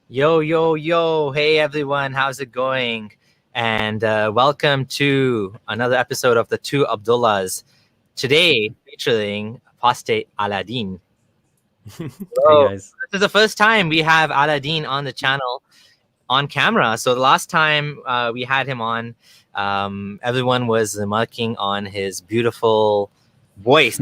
Yo, yo, yo. Hey, everyone. How's it going? And welcome to another episode of the Two Abdullahs. Today, featuring Apostate Aladdin. Hey So, guys. this is the first time we have Aladdin on the channel on camera. So, the last time we had him on, everyone was remarking on his beautiful voice.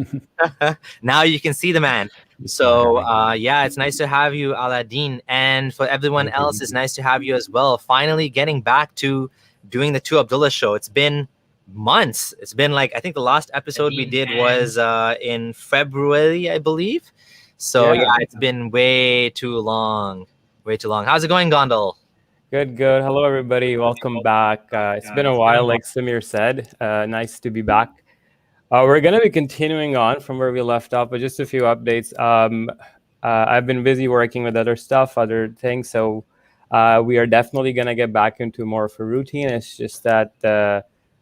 Now you can see the man. So yeah, it's nice to have you, Aladdin, and for everyone Thank you. else, it's nice to have you as well. Finally, getting back to doing the Two Abdullah show. It's been months. It's been like I think the last episode we did was in February, I believe. So yeah, it's been way too long. Way too long. How's it going, Gondal? Good. Hello, everybody. Welcome back. It's been a while, like Samir said. Nice to be back. We're going to be continuing on from where we left off, but just a few updates. I've been busy working with other stuff, other things, so we are definitely going to get back into more of a routine. It's just that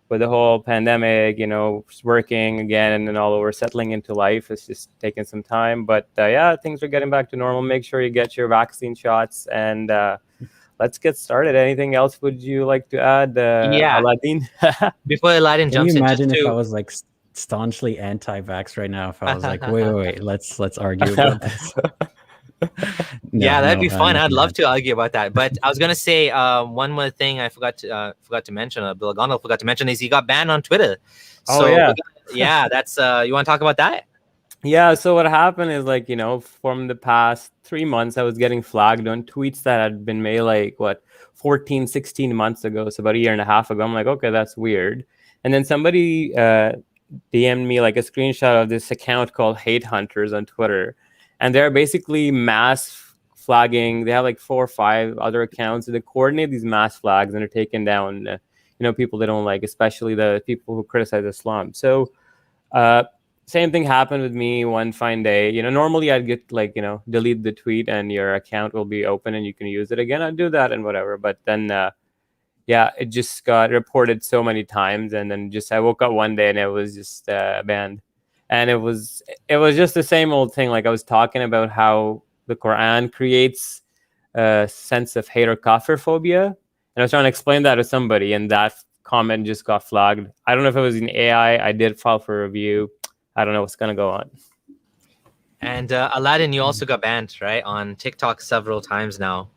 with the whole pandemic, just working again and then all over settling into life, it's just taking some time. But yeah, things are getting back to normal. Make sure you get your vaccine shots and let's get started. Anything else would you like to add, Aladdin? Before Aladdin Can jumps you in, imagine if I was like staunchly anti-vax right now? If I was like, wait, let's argue about this. Yeah, that'd be fun. I'd nothing love bad. to argue about that. But I was gonna say one more thing I forgot to mention. Abdullah Gondal forgot to mention is he got banned on Twitter. Oh, yeah. Yeah. That's you want to talk about that? Yeah, so what happened is from the past 3 months, I was getting flagged on tweets that had been made 14, 16 months ago. So about a year and a half ago. I'm like, okay, that's weird. And then somebody DM'd me like a screenshot of this account called Hate Hunters on Twitter. And they're basically mass flagging. They have like 4 or 5 other accounts. They coordinate these mass flags and they're taking down, people they don't like, especially the people who criticize Islam. So, same thing happened with me one fine day. Normally I'd get delete the tweet and your account will be open and you can use it again. I'd do that and whatever. But then, it just got reported so many times. And then I woke up one day and it was just banned. And it was just the same old thing. Like I was talking about how the Quran creates a sense of hate or kafir phobia. And I was trying to explain that to somebody and that comment just got flagged. I don't know if it was an AI. I did file for review. I don't know what's going to go on. And Aladdin, you also got banned, right, on TikTok several times now.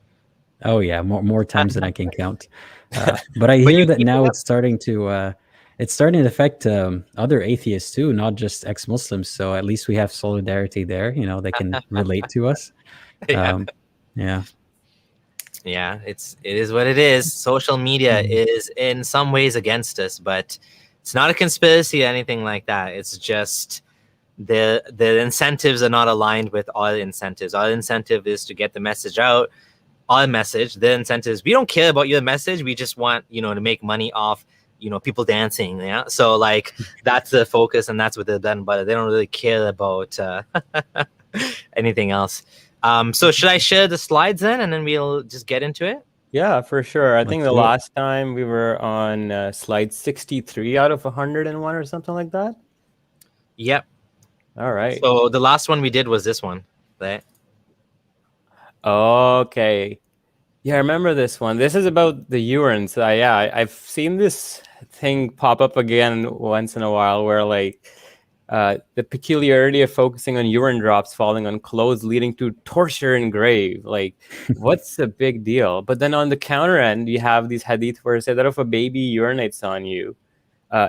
Oh yeah, more times than I can count. But I hear that now it's starting to affect other atheists too, not just ex-Muslims. So at least we have solidarity there. They can relate to us. Yeah. Yeah, it is what it is. Social media is in some ways against us, but it's not a conspiracy or anything like that. It's just the incentives are not aligned with our incentives. Our incentive is to get the message out. Our message, the incentives, we don't care about your message. We just want, to make money off, people dancing. Yeah. So that's the focus and that's what they've done, but they don't really care about anything else. So should I share the slides then and then we'll just get into it? Yeah, for sure. I think the last time we were on slide 63 out of 101 or something like that. Yep. All right. So the last one we did was this one, right? Okay. Yeah, I remember this one. This is about the urine. So I've seen this thing pop up again once in a while where the peculiarity of focusing on urine drops falling on clothes leading to torture and grave. What's the big deal? But then on the counter end, you have these hadith where it says that if a baby urinates on you,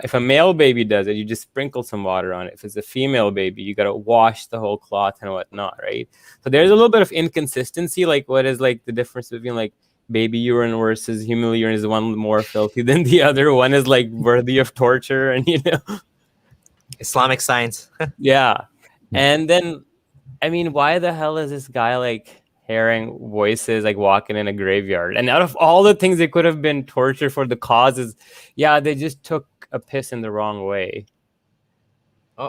if a male baby does it, you just sprinkle some water on it. If it's a female baby, you got to wash the whole cloth and whatnot, right? So there's a little bit of inconsistency. What is the difference between baby urine versus human urine? Is one more filthy than the other? One is worthy of torture and Islamic science. Yeah. And then, why the hell is this guy hearing voices walking in a graveyard? And out of all the things that could have been torture for the causes, they just took a piss in the wrong way. Oh,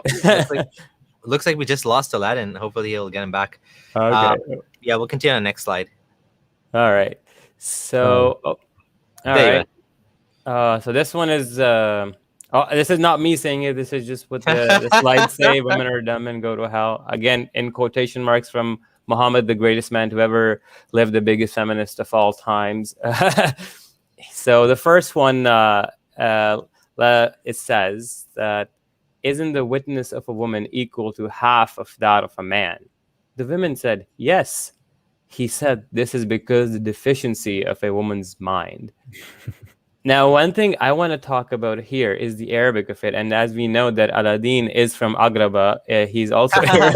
looks like we just lost Aladdin. Hopefully he'll get him back. Okay. Yeah, we'll continue on the next slide. All right. So, all right. So this one is... this is not me saying it. This is just what the slides say. Women are dumb and go to hell. Again, in quotation marks from Muhammad, the greatest man to ever live, the biggest feminist of all times. So the first one, it says that, isn't the witness of a woman equal to half of that of a man? The women said, yes. He said, this is because the deficiency of a woman's mind. Now, one thing I want to talk about here is the Arabic of it. And as we know that Aladdin is from Agraba, he's also Arab.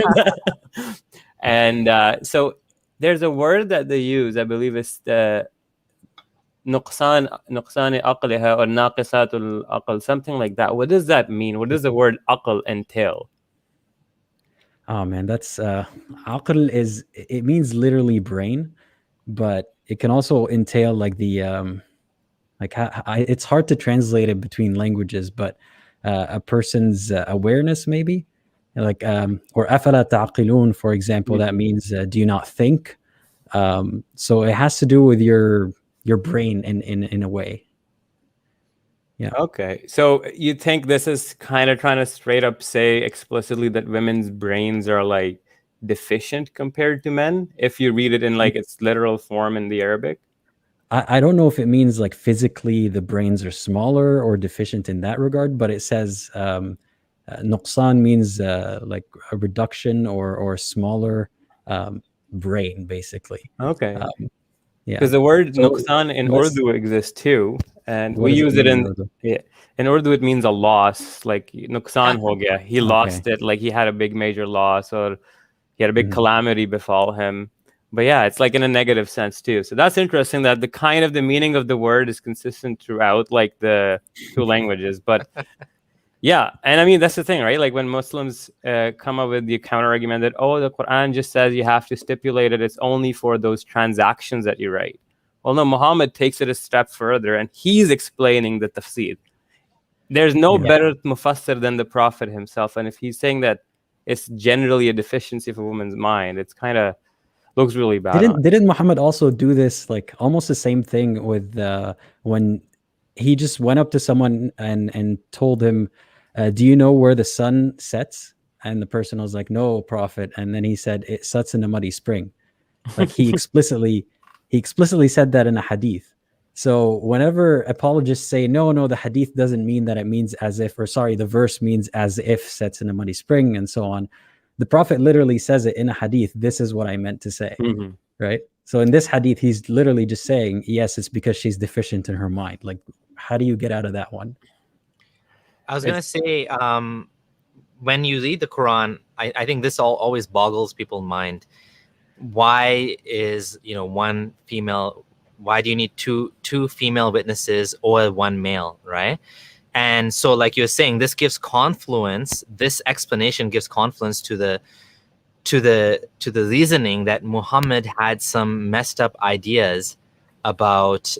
And so there's a word that they use, I believe it's the نقصان عقلها or ناقصات العقل, something like that. What does that mean? What does the word aql entail? Oh man, that's aql it means literally brain, but it can also entail like the it's hard to translate it between languages, but a person's awareness maybe, like or afala ta'qilun, for example, that means do you not think? So it has to do with your brain in a way. Yeah. Okay. So you think this is kind of trying to straight up say explicitly that women's brains are like deficient compared to men, if you read it in like its literal form in the Arabic? I don't know if it means like physically the brains are smaller or deficient in that regard, but it says nuqsan means like a reduction or smaller brain, basically. Okay. Yeah. Because the word So nuqsan in Urdu exists too, and what we does it use it mean in Urdu. It means a loss, like nuqsan ho gaya. He lost Okay. it, like he had a big major loss or he had a big calamity befall him. But yeah, it's like in a negative sense too. So that's interesting that the meaning of the word is consistent throughout like the two languages. But yeah, and I mean, that's the thing, right? Like when Muslims come up with the counter argument that, oh, the Quran just says you have to stipulate it. It's only for those transactions that you write. Well, no, Muhammad takes it a step further and he's explaining the tafsir. There's no better mufassir than the Prophet himself. And if he's saying that it's generally a deficiency of a woman's mind, it's kind of looks really bad. Didn't Muhammad also do this, like almost the same thing with when he just went up to someone and told him, do you know where the sun sets? And the person was like, no, Prophet. And then he said, it sets in a muddy spring. Like he explicitly said that in a hadith. So whenever apologists say, no, the hadith doesn't mean that, it means as if, or sorry, the verse means as if sets in a muddy spring and so on. The Prophet literally says it in a hadith. This is what I meant to say, right? So in this hadith, he's literally just saying, yes, it's because she's deficient in her mind. Like, how do you get out of that one? I was going to say, when you read the Quran, I think this always boggles people's mind. Why is, one female, why do you need two female witnesses or one male, right? And so, like you're saying, this gives confluence. This explanation gives confluence to the reasoning that Muhammad had some messed up ideas about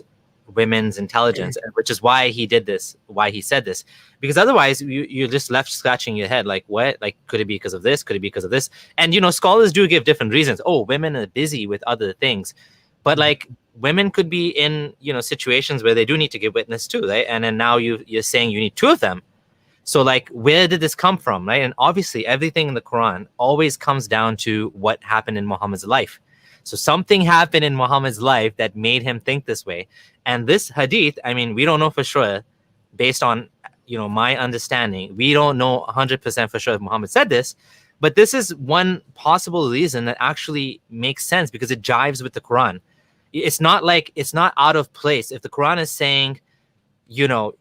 women's intelligence, which is why he did this, why he said this. Because otherwise, you're just left scratching your head, like, what? Like, could it be because of this? Could it be because of this? And scholars do give different reasons. Oh, women are busy with other things, but like, women could be in situations where they do need to give witness too, right? And then now you're saying you need two of them. So like, where did this come from, right? And obviously everything in the Quran always comes down to what happened in Muhammad's life. So something happened in Muhammad's life that made him think this way. And this hadith, I mean, we don't know for sure, based on my understanding, we don't know 100% for sure if Muhammad said this, but this is one possible reason that actually makes sense because it jives with the Quran. It's not out of place. If the Quran is saying,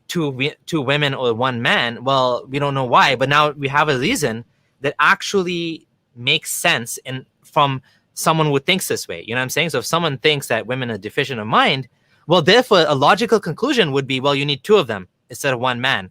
two women or one man, well, we don't know why, but now we have a reason that actually makes sense from someone who thinks this way. You know what I'm saying? So if someone thinks that women are deficient of mind, well, therefore a logical conclusion would be, well, you need two of them instead of one man.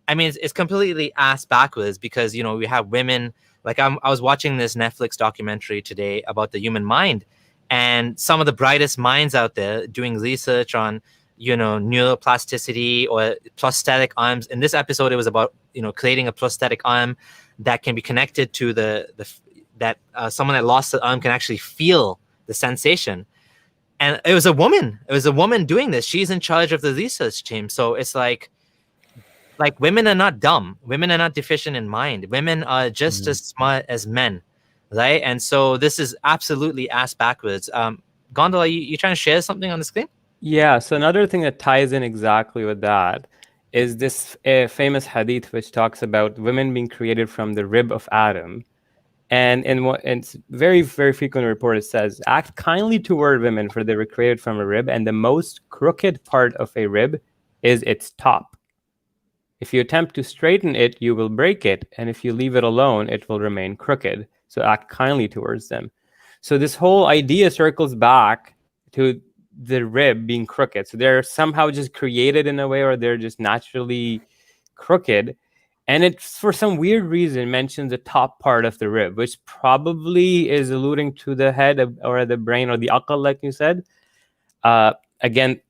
I mean, it's completely ass backwards because, we have women, like I was watching this Netflix documentary today about the human mind. And some of the brightest minds out there doing research on, neuroplasticity or prosthetic arms. In this episode, it was about, creating a prosthetic arm that can be connected to that someone that lost the arm can actually feel the sensation. And it was a woman. It was a woman doing this. She's in charge of the research team. So it's like women are not dumb. Women are not deficient in mind. Women are just as smart as men. right? And so this is absolutely ass backwards. Gondal, are you trying to share something on the screen? Yeah, so another thing that ties in exactly with that is this famous hadith which talks about women being created from the rib of Adam. And it's very, very frequently reported, says, act kindly toward women, for they were created from a rib, and the most crooked part of a rib is its top. If you attempt to straighten it, you will break it, and if you leave it alone, it will remain crooked. So act kindly towards them. So this whole idea circles back to the rib being crooked. So they're somehow just created in a way, or they're just naturally crooked. And it, for some weird reason, mentions the top part of the rib, which probably is alluding to the head or the brain or the aql, like you said. Again,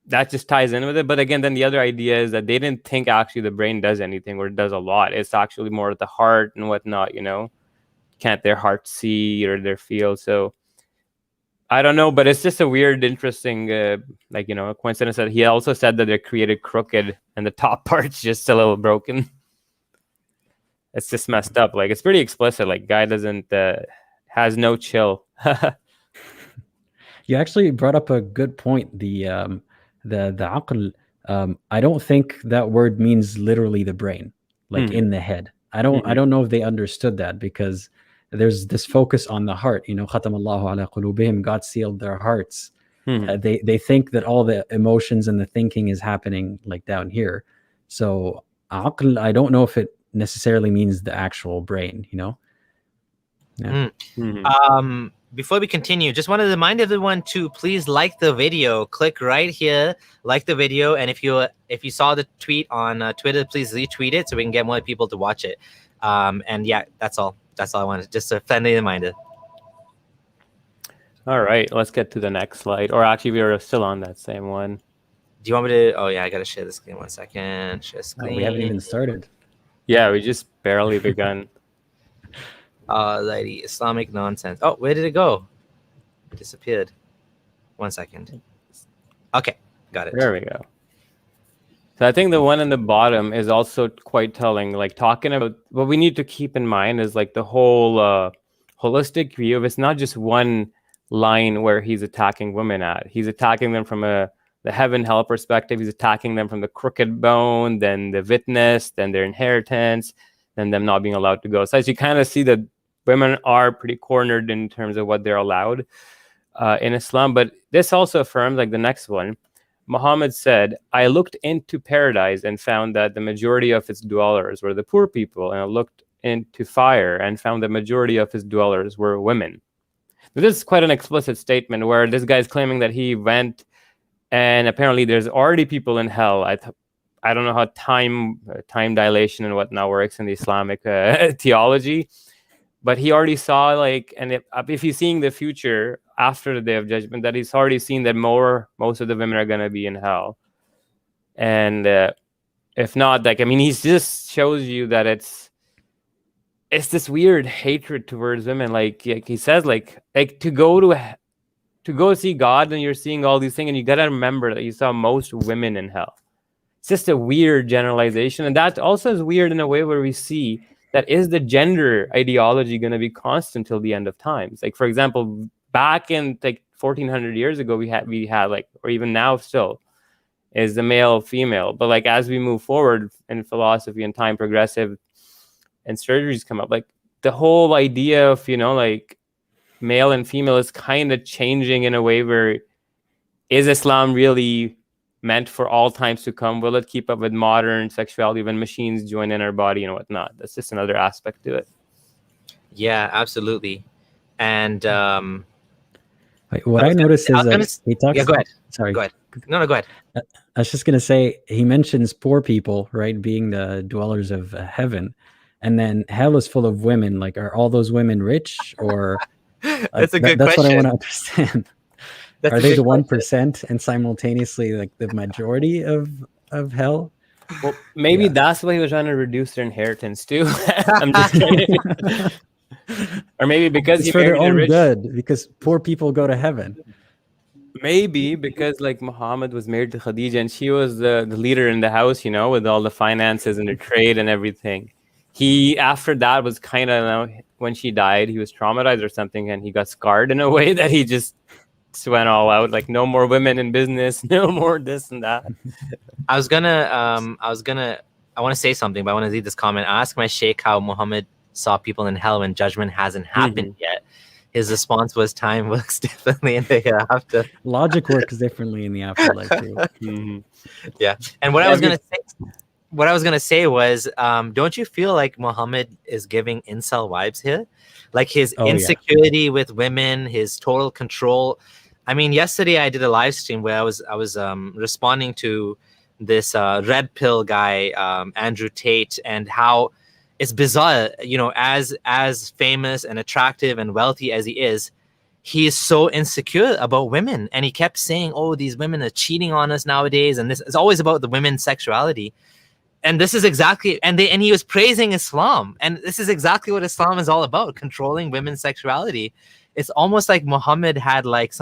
that just ties in with it. But again, then the other idea is that they didn't think actually the brain does anything or it does a lot. It's actually more of the heart and whatnot, Can't their heart see or their feel? So I don't know, but it's just a weird, interesting, a coincidence that he also said that they're created crooked and the top part's just a little broken. It's just messed up. Like, it's pretty explicit. Like, guy doesn't has no chill. You actually brought up a good point. The aql. I don't think that word means literally the brain, like in the head. I don't know if they understood that, because there's this focus on the heart. Khatamallahu ala qulubihim, God sealed their hearts. They think that all the emotions and the thinking is happening like down here. So aql, I don't know if it necessarily means the actual brain. Yeah. Before we continue, just want to remind everyone to please like the video. Click right here, like the video, and if you saw the tweet on Twitter, please retweet it so we can get more people to watch it. And yeah, that's all I wanted. Just a friendly reminder. All right, let's get to the next slide. Or actually, we are still on that same one. Do you want me to? Oh yeah, I gotta share the screen. 1 second. Share screen. We haven't even started. Yeah, we just barely begun. Lady, Islamic nonsense. Oh, where did it go? It disappeared. 1 second. Okay, got it. There we go. So I think the one in the bottom is also quite telling. Like, talking about what we need to keep in mind is like the whole holistic view of, it's not just one line where he's attacking women at. He's attacking them from the heaven hell perspective. He's attacking them from the crooked bone, then the witness, then their inheritance, then them not being allowed to go. So as you kind of see that women are pretty cornered in terms of what they're allowed in Islam. But this also affirms, like the next one, Muhammad said, I looked into paradise and found that the majority of its dwellers were the poor people. And I looked into fire and found the majority of its dwellers were women. This is quite an explicit statement where this guy's claiming that he went and apparently there's already people in hell. I don't know how time dilation and whatnot works in the Islamic theology, but he already saw, like, and if he's seeing the future after the day of judgment, that he's already seen that most of the women are going to be in hell. And if not, like, I mean, he just shows you that it's this weird hatred towards women. Like he says, like to go see God, and you're seeing all these things, and you got to remember that you saw most women in hell. It's just a weird generalization. And that also is weird in a way where we see that, is the gender ideology going to be constant till the end of times? Like, for example, back in like 1400 years ago, we had like, or even now still, is the male female. But like, as we move forward in philosophy and time progressive and surgeries come up, like the whole idea of, like male and female is kind of changing in a way where, is Islam really meant for all times to come? Will it keep up with modern sexuality when machines join in our body and whatnot? That's just another aspect to it. Yeah, absolutely. And what I noticed is he talks. Yeah, go ahead. Sorry, go ahead. No, go ahead. I was just gonna say, he mentions poor people, right, being the dwellers of heaven, and then hell is full of women. Like, are all those women rich, or? That's a good question. That's what I want to understand. Are they the 1% and simultaneously like the majority of hell? Well, maybe that's why he was trying to reduce their inheritance too. I'm just kidding. Or maybe because it's for their own good, because poor people go to heaven. Maybe because like Muhammad was married to Khadija and she was the leader in the house, with all the finances and the trade and everything. he after that was kind of, when she died, he was traumatized or something, and he got scarred in a way that he just went all out, like no more women in business, no more this and that. I want to say something, but I want to read this comment. I asked my sheikh how Muhammad saw people in hell when judgment hasn't happened yet. His response was, time works differently in the hereafter. Logic works differently in the afterlife too. Yeah. And what I was gonna say was, don't you feel like Muhammad is giving incel vibes here? Like his insecurity with women, his total control. I mean, yesterday I did a live stream where I was responding to this red pill guy, Andrew Tate, and how it's bizarre, you know, as famous and attractive and wealthy as he is so insecure about women, and he kept saying, oh, these women are cheating on us nowadays, and this is always about the women's sexuality. And this is exactly, and he was praising Islam, and this is exactly what Islam is all about, controlling women's sexuality. It's almost like Muhammad had like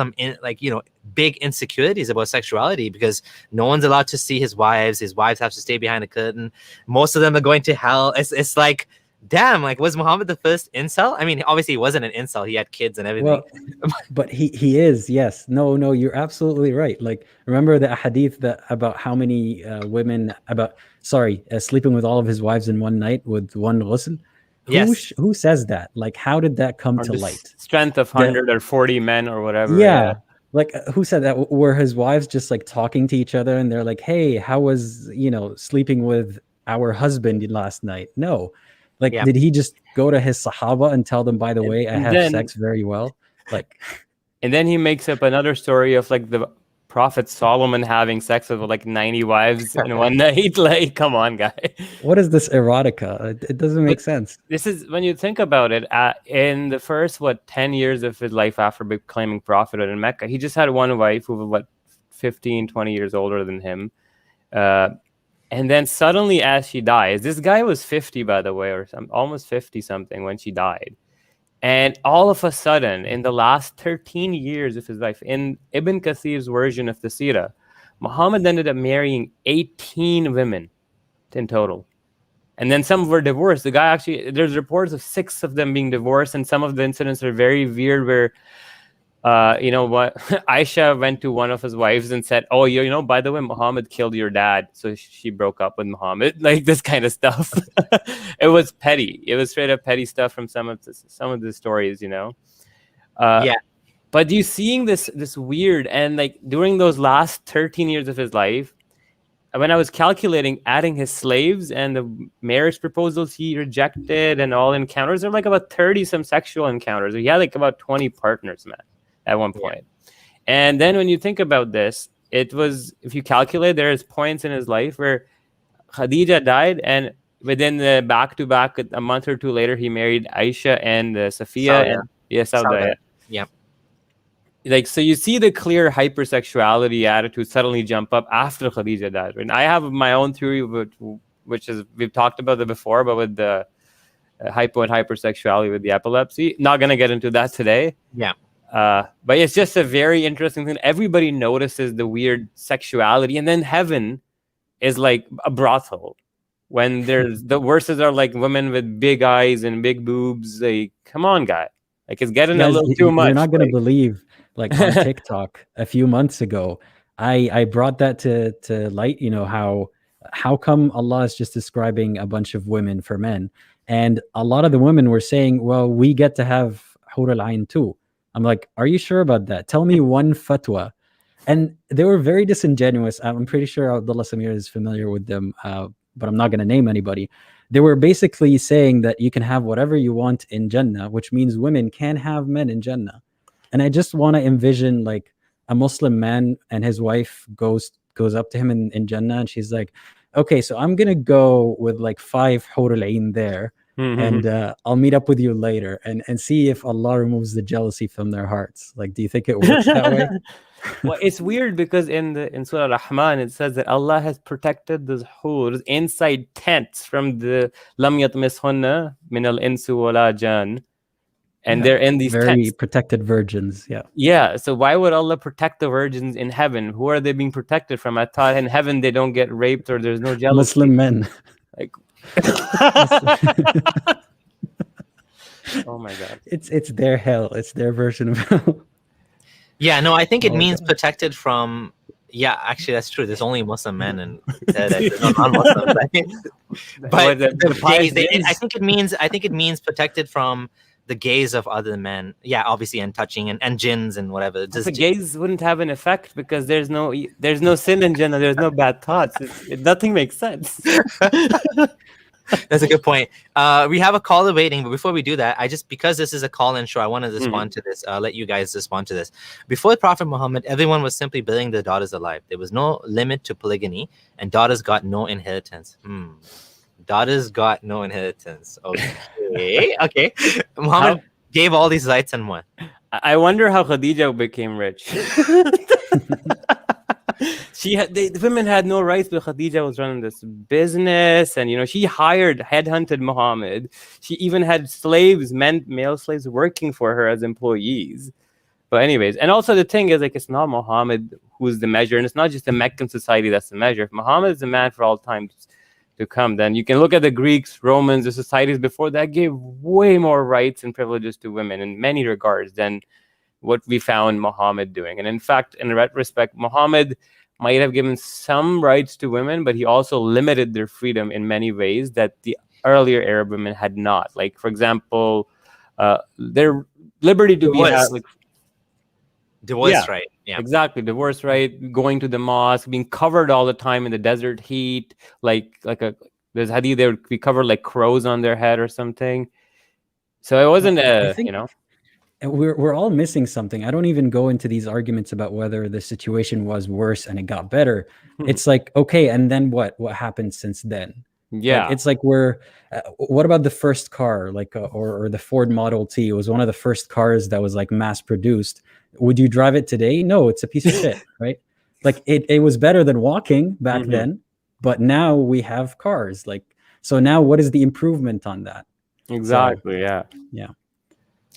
big insecurities about sexuality, because no one's allowed to see his wives. His wives have to stay behind a curtain. Most of them are going to hell. It's like, damn, like, was Muhammad the first incel? I mean, obviously he wasn't an incel. He had kids and everything. Well, but he is, yes. No, you're absolutely right. Like, remember the hadith about how many women sleeping with all of his wives in one night with one ghusl? Who says that? Like, how did that come to light? Strength of 100 or 40 men or whatever. Yeah. Like, who said that? Were his wives just like talking to each other and they're like, hey, how was, sleeping with our husband last night? No. Like, did he just go to his Sahaba and tell them, by the way, I have sex very well? Like, and then he makes up another story of like the Prophet Solomon having sex with like 90 wives in one night. Like, come on, guy. What is this erotica? It doesn't make sense. This is, when you think about it, in the first 10 years of his life after becoming prophet in Mecca, he just had one wife who was 15, 20 years older than him. And then suddenly, as she dies, this guy was 50, by the way, or almost 50 something when she died. And all of a sudden, in the last 13 years of his life, in Ibn Kathir's version of the Sirah, Muhammad ended up marrying 18 women in total. And then some were divorced. The guy actually, there's reports of 6 of them being divorced, and some of the incidents are very weird where, Aisha went to one of his wives and said, oh, by the way, Muhammad killed your dad. So she broke up with Muhammad, like this kind of stuff. It was petty. It was straight up petty stuff from some of the stories, But you seeing this weird, and like during those last 13 years of his life, when I was calculating, adding his slaves and the marriage proposals he rejected and all encounters, there were like about 30 some sexual encounters. He had like about 20 partners, man, at one point. And then when you think about this, it was, if you calculate, there's points in his life where Khadija died, and within the back-to-back, a month or two later, he married Aisha and Safiya. Sauda. Yeah. Like, so you see the clear hypersexuality attitude suddenly jump up after Khadija died. And I have my own theory, which is, we've talked about it before, but with the hypo and hypersexuality with the epilepsy. Not going to get into that today. Yeah. But it's just a very interesting thing. Everybody notices the weird sexuality, and then heaven is like a brothel. When there's the verses are like women with big eyes and big boobs. Like, come on, guy. Like, it's getting a little too much. You're not going to believe, like, on TikTok a few months ago, I brought that to light, how come Allah is just describing a bunch of women for men? And a lot of the women were saying, well, we get to have Hur al-Ain too. I'm like, are you sure about that? Tell me one fatwa. And they were very disingenuous. I'm pretty sure Abdullah Samir is familiar with them, but I'm not going to name anybody. They were basically saying that you can have whatever you want in Jannah, which means women can have men in Jannah. And I just want to envision like a Muslim man and his wife goes up to him in Jannah, and she's like, okay, so I'm going to go with like 5 Hur al-Ain there. And I'll meet up with you later and see if Allah removes the jealousy from their hearts. Like, do you think it works that way? Well, it's weird because in Surah Rahman it says that Allah has protected the hurs inside tents from the lam yatmishunna min al-insu wala jan, and they're in these very tents. Protected virgins. Yeah. So why would Allah protect the virgins in heaven? Who are they being protected from? I thought in heaven they don't get raped or there's no jealousy. Muslim men. Like, Oh my god. It's their hell. It's their version of hell. Yeah, no, I think it Oh, means God. protected from. Yeah, actually, that's true. There's only Muslim men and there's no non-Muslims. But the pious gaze, gaze. I think it means protected from the gaze of other men. Yeah, obviously, and touching and jinns and whatever. The gaze wouldn't have an effect because there's no sin in Jannah. There's no bad thoughts. Nothing makes sense. That's a good point. We have a caller waiting, but before we do that, because this is a call-in show, I want to respond to this. Let you guys respond to this. Before Prophet Muhammad, everyone was simply burying their daughters alive. There was no limit to polygamy, and daughters got no inheritance. Daughters got no inheritance. Okay. Okay. Muhammad gave all these rights and what? I wonder how Khadija became rich. The women had no rights, but Khadija was running this business, and she headhunted Muhammad. She even had slaves, male slaves, working for her as employees. But anyways, and also the thing is, it's not Muhammad who's the measure, and it's not just the Meccan society that's the measure. If Muhammad is the man for all time to come, then you can look at the Greeks, Romans, the societies before that gave way more rights and privileges to women in many regards than what we found Muhammad doing. And in fact, in retrospect, Muhammad might have given some rights to women, but he also limited their freedom in many ways that the earlier Arab women had not. Like, for example, their liberty to divorce right. Yeah, exactly. Divorce right, going to the mosque, being covered all the time in the desert heat, there's hadith, they would be covered like crows on their head or something. So it wasn't we're all missing something. I don't even go into these arguments about whether the situation was worse and it got better. It's like, okay, and then what happened since then? Yeah, it's like what about the first car, or the Ford Model T? It was one of the first cars that was mass produced. Would you drive it today? No, it's a piece of shit, right? It was better than walking back then, but now we have cars. So now what is the improvement on that? Exactly. So, yeah.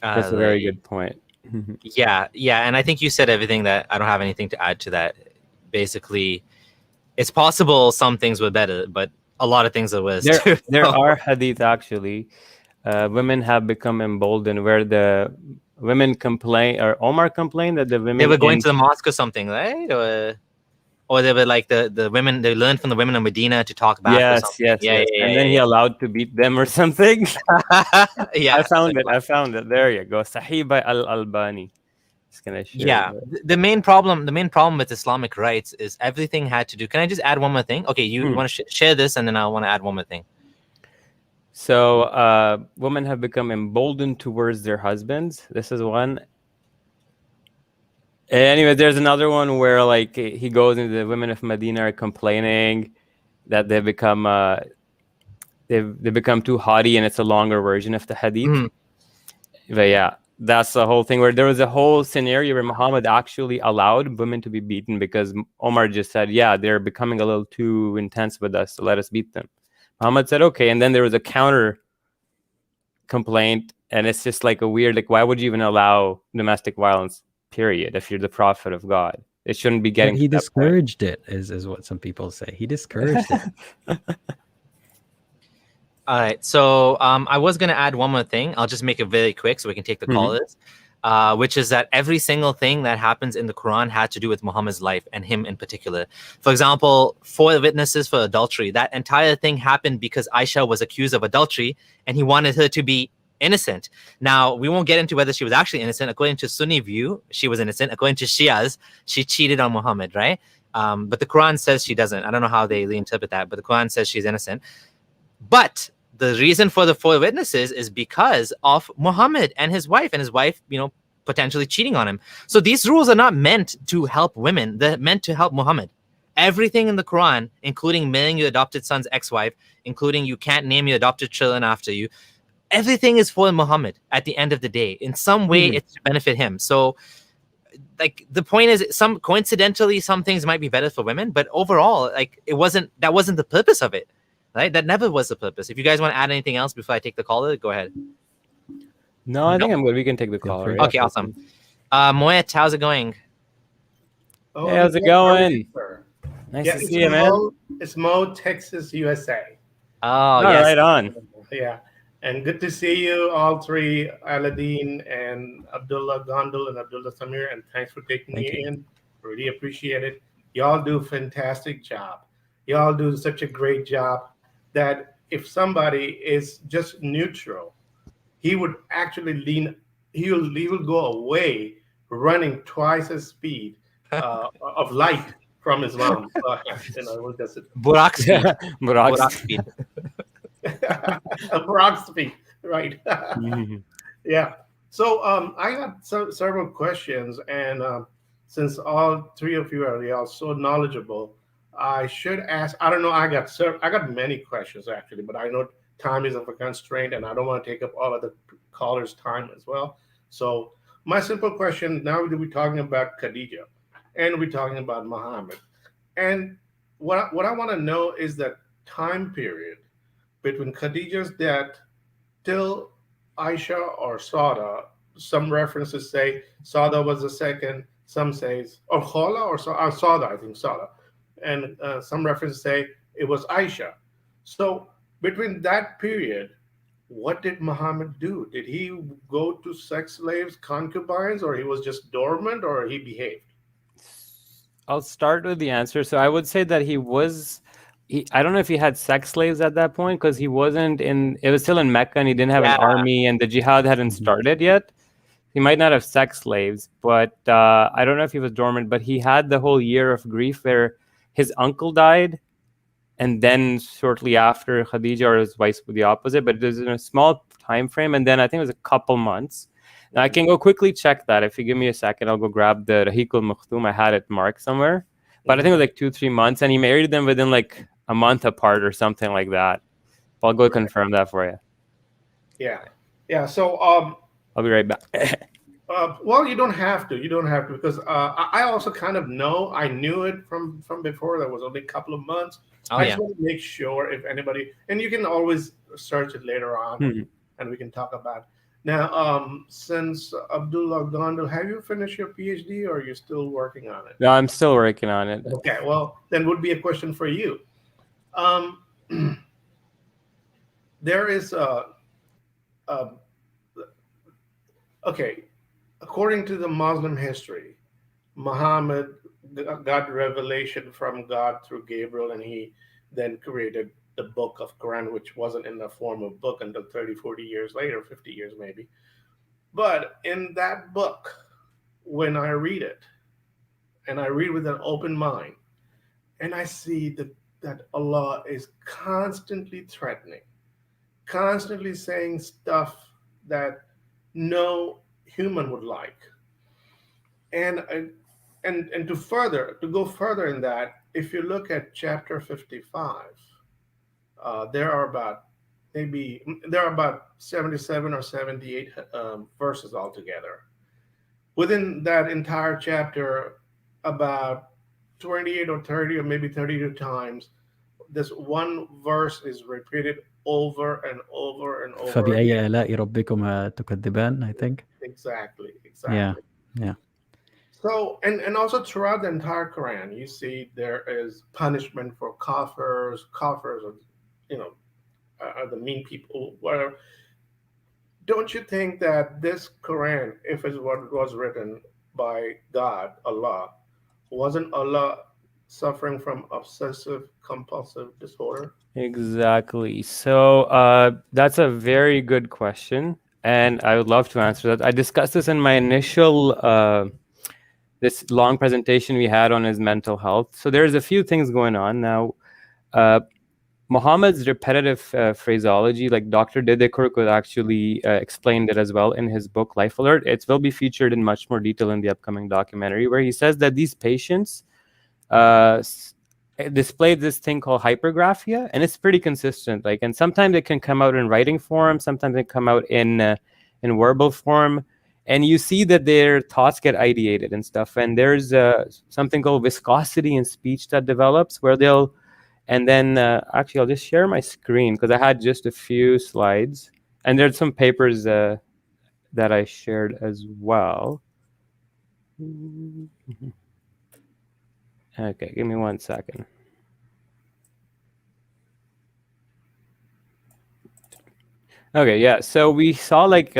That's a very good point. Yeah, and I think you said everything that I don't have anything to add to that. Basically, it's possible some things were better, but a lot of things are worse. There are hadith actually. Women have become emboldened where the women complain, or Omar complained that the women they were going to the mosque or something, right? Or they were the women, they learned from the women of Medina to talk back. Yes. And then he allowed to beat them or something. Yeah, I found it. There you go. Sahih by Al-Albani. Just gonna share the main problem with Islamic rights is everything had to do. Can I just add one more thing? Okay, you want to share this, and then I want to add one more thing. So women have become emboldened towards their husbands. This is one. Anyway, there's another one where he goes into the women of Medina are complaining that they become too haughty, and it's a longer version of the hadith. But yeah, that's the whole thing where there was a whole scenario where Muhammad actually allowed women to be beaten because Omar just said, yeah, they're becoming a little too intense with us, so let us beat them. Muhammad said, okay, and then there was a counter complaint, and it's just a weird, why would you even allow domestic violence? Period. If you're the prophet of God, it shouldn't be getting. But he discouraged it, is what some people say. He discouraged it. All right. So I was going to add one more thing. I'll just make it very quick so we can take the callers, which is that every single thing that happens in the Quran had to do with Muhammad's life and him in particular. For example, 4 witnesses for adultery. That entire thing happened because Aisha was accused of adultery and he wanted her to be innocent. Now, we won't get into whether she was actually innocent. According to Sunni view, she was innocent. According to Shias, she cheated on Muhammad, right? But the Quran says she doesn't. I don't know how they reinterpret that, but the Quran says she's innocent. But the reason for the 4 witnesses is because of Muhammad and his wife, potentially cheating on him. So these rules are not meant to help women. They're meant to help Muhammad. Everything in the Quran, including marrying your adopted son's ex-wife, including you can't name your adopted children after you, everything is for Muhammad at the end of the day. In some way, it's to benefit him. So, the point is, coincidentally, some things might be better for women, but overall, that wasn't the purpose of it, right? That never was the purpose. If you guys want to add anything else before I take the caller, go ahead. No, I think I'm good. We can take the caller. Right? Okay, awesome. Moet, how's it going? Oh, hey, how's it going? Nice to see you, man. It's Mo, Texas, USA. Oh, Oh, yes. right on. Yeah. And good to see you all three, Aladdin and Abdullah, Gondal and Abdullah Samir. And thanks for taking Thank me you. in. Really appreciate it. Y'all do a fantastic job. Y'all do such a great job that if somebody is just neutral, he would actually he will go away running twice as speed of light from Islam. We'll just Burak speed. Burak. Burak speed. Brock speed, right? Mhm. Yeah. So I got several questions, and since all three of you are so knowledgeable, I should ask. I don't know. I got many questions actually, but I know time is of a constraint, and I don't want to take up all of the callers' time as well. So my simple question now: we're talking about Khadija, and we're talking about Muhammad, and what I want to know is that time period between Khadija's death till Aisha or Sada. Some references say Sada was the second. Some says or Khala or Sada. I think Sada, and some references say it was Aisha. So between that period, what did Muhammad do? Did he go to sex slaves, concubines, or he was just dormant, or he behaved? I'll start with the answer. So I would say that he was. I don't know if he had sex slaves at that point because he wasn't in. It was still in Mecca, and he didn't have an Yeah. army, and the jihad hadn't started yet. He might not have sex slaves, but I don't know if he was dormant. But he had the whole year of grief where his uncle died, and then shortly after Khadija or his wife was the opposite. But it was in a small time frame, and then I think it was a couple months. Now, I can go quickly check that. If you give me a second, I'll go grab the Rahiqul Makhtoum. I had it marked somewhere. But I think it was like 2-3 months. And he married them within like a month apart or something like that. I'll go confirm that for you. Yeah, yeah. So I'll be right back. well, you don't have to. You don't have to because I also kind of know. I knew it from before. That was only a couple of months. Oh, I yeah. just want to make sure if anybody, and you can always search it later on, Mhm. and we can talk about. Now, since Abdullah Gondal, have you finished your PhD, or are you still working on it? No, I'm still working on it. Okay, well, then would be a question for you. Um, there is a okay. According to the Muslim history, Muhammad got revelation from God through Gabriel, and he then created the book of Quran, which wasn't in the form of book until 30, 40 years later, 50 years maybe. But in that book, when I read it, and I read with an open mind, and I see that Allah is constantly threatening, constantly saying stuff that no human would like. And to go further in that, if you look at chapter 55, there are about maybe there are about 77 or 78 verses altogether. Within that entire chapter, about 28 or 30 or maybe 32 times, this one verse is repeated over and over and over فبأي again. آلاء ربكما تكذبان, I think. Exactly, Yeah, exactly. yeah. So, and also throughout the entire Quran, you see there is punishment for kafirs. Kafirs are, you know, are the mean people. Whatever. Don't you think that this Quran, if it's what was written by God, Allah, wasn't Allah suffering from obsessive compulsive disorder? Exactly. So that's a very good question. And I would love to answer that. I discussed this in my initial this long presentation we had on his mental health. So there's a few things going on now. Muhammad's repetitive phraseology, like Dr. Dedeker could actually explained it as well in his book Life Alert. It will be featured in much more detail in the upcoming documentary, where he says that these patients display this thing called hypergraphia, and it's pretty consistent. Like, and sometimes it can come out in writing form, sometimes they come out in verbal form, and you see that their thoughts get ideated and stuff. And there's something called viscosity in speech that develops, where they'll, and then actually I'll just share my screen because I had just a few slides, and there's some papers that I shared as well. Okay, give me 1 second. Okay, yeah. So we saw like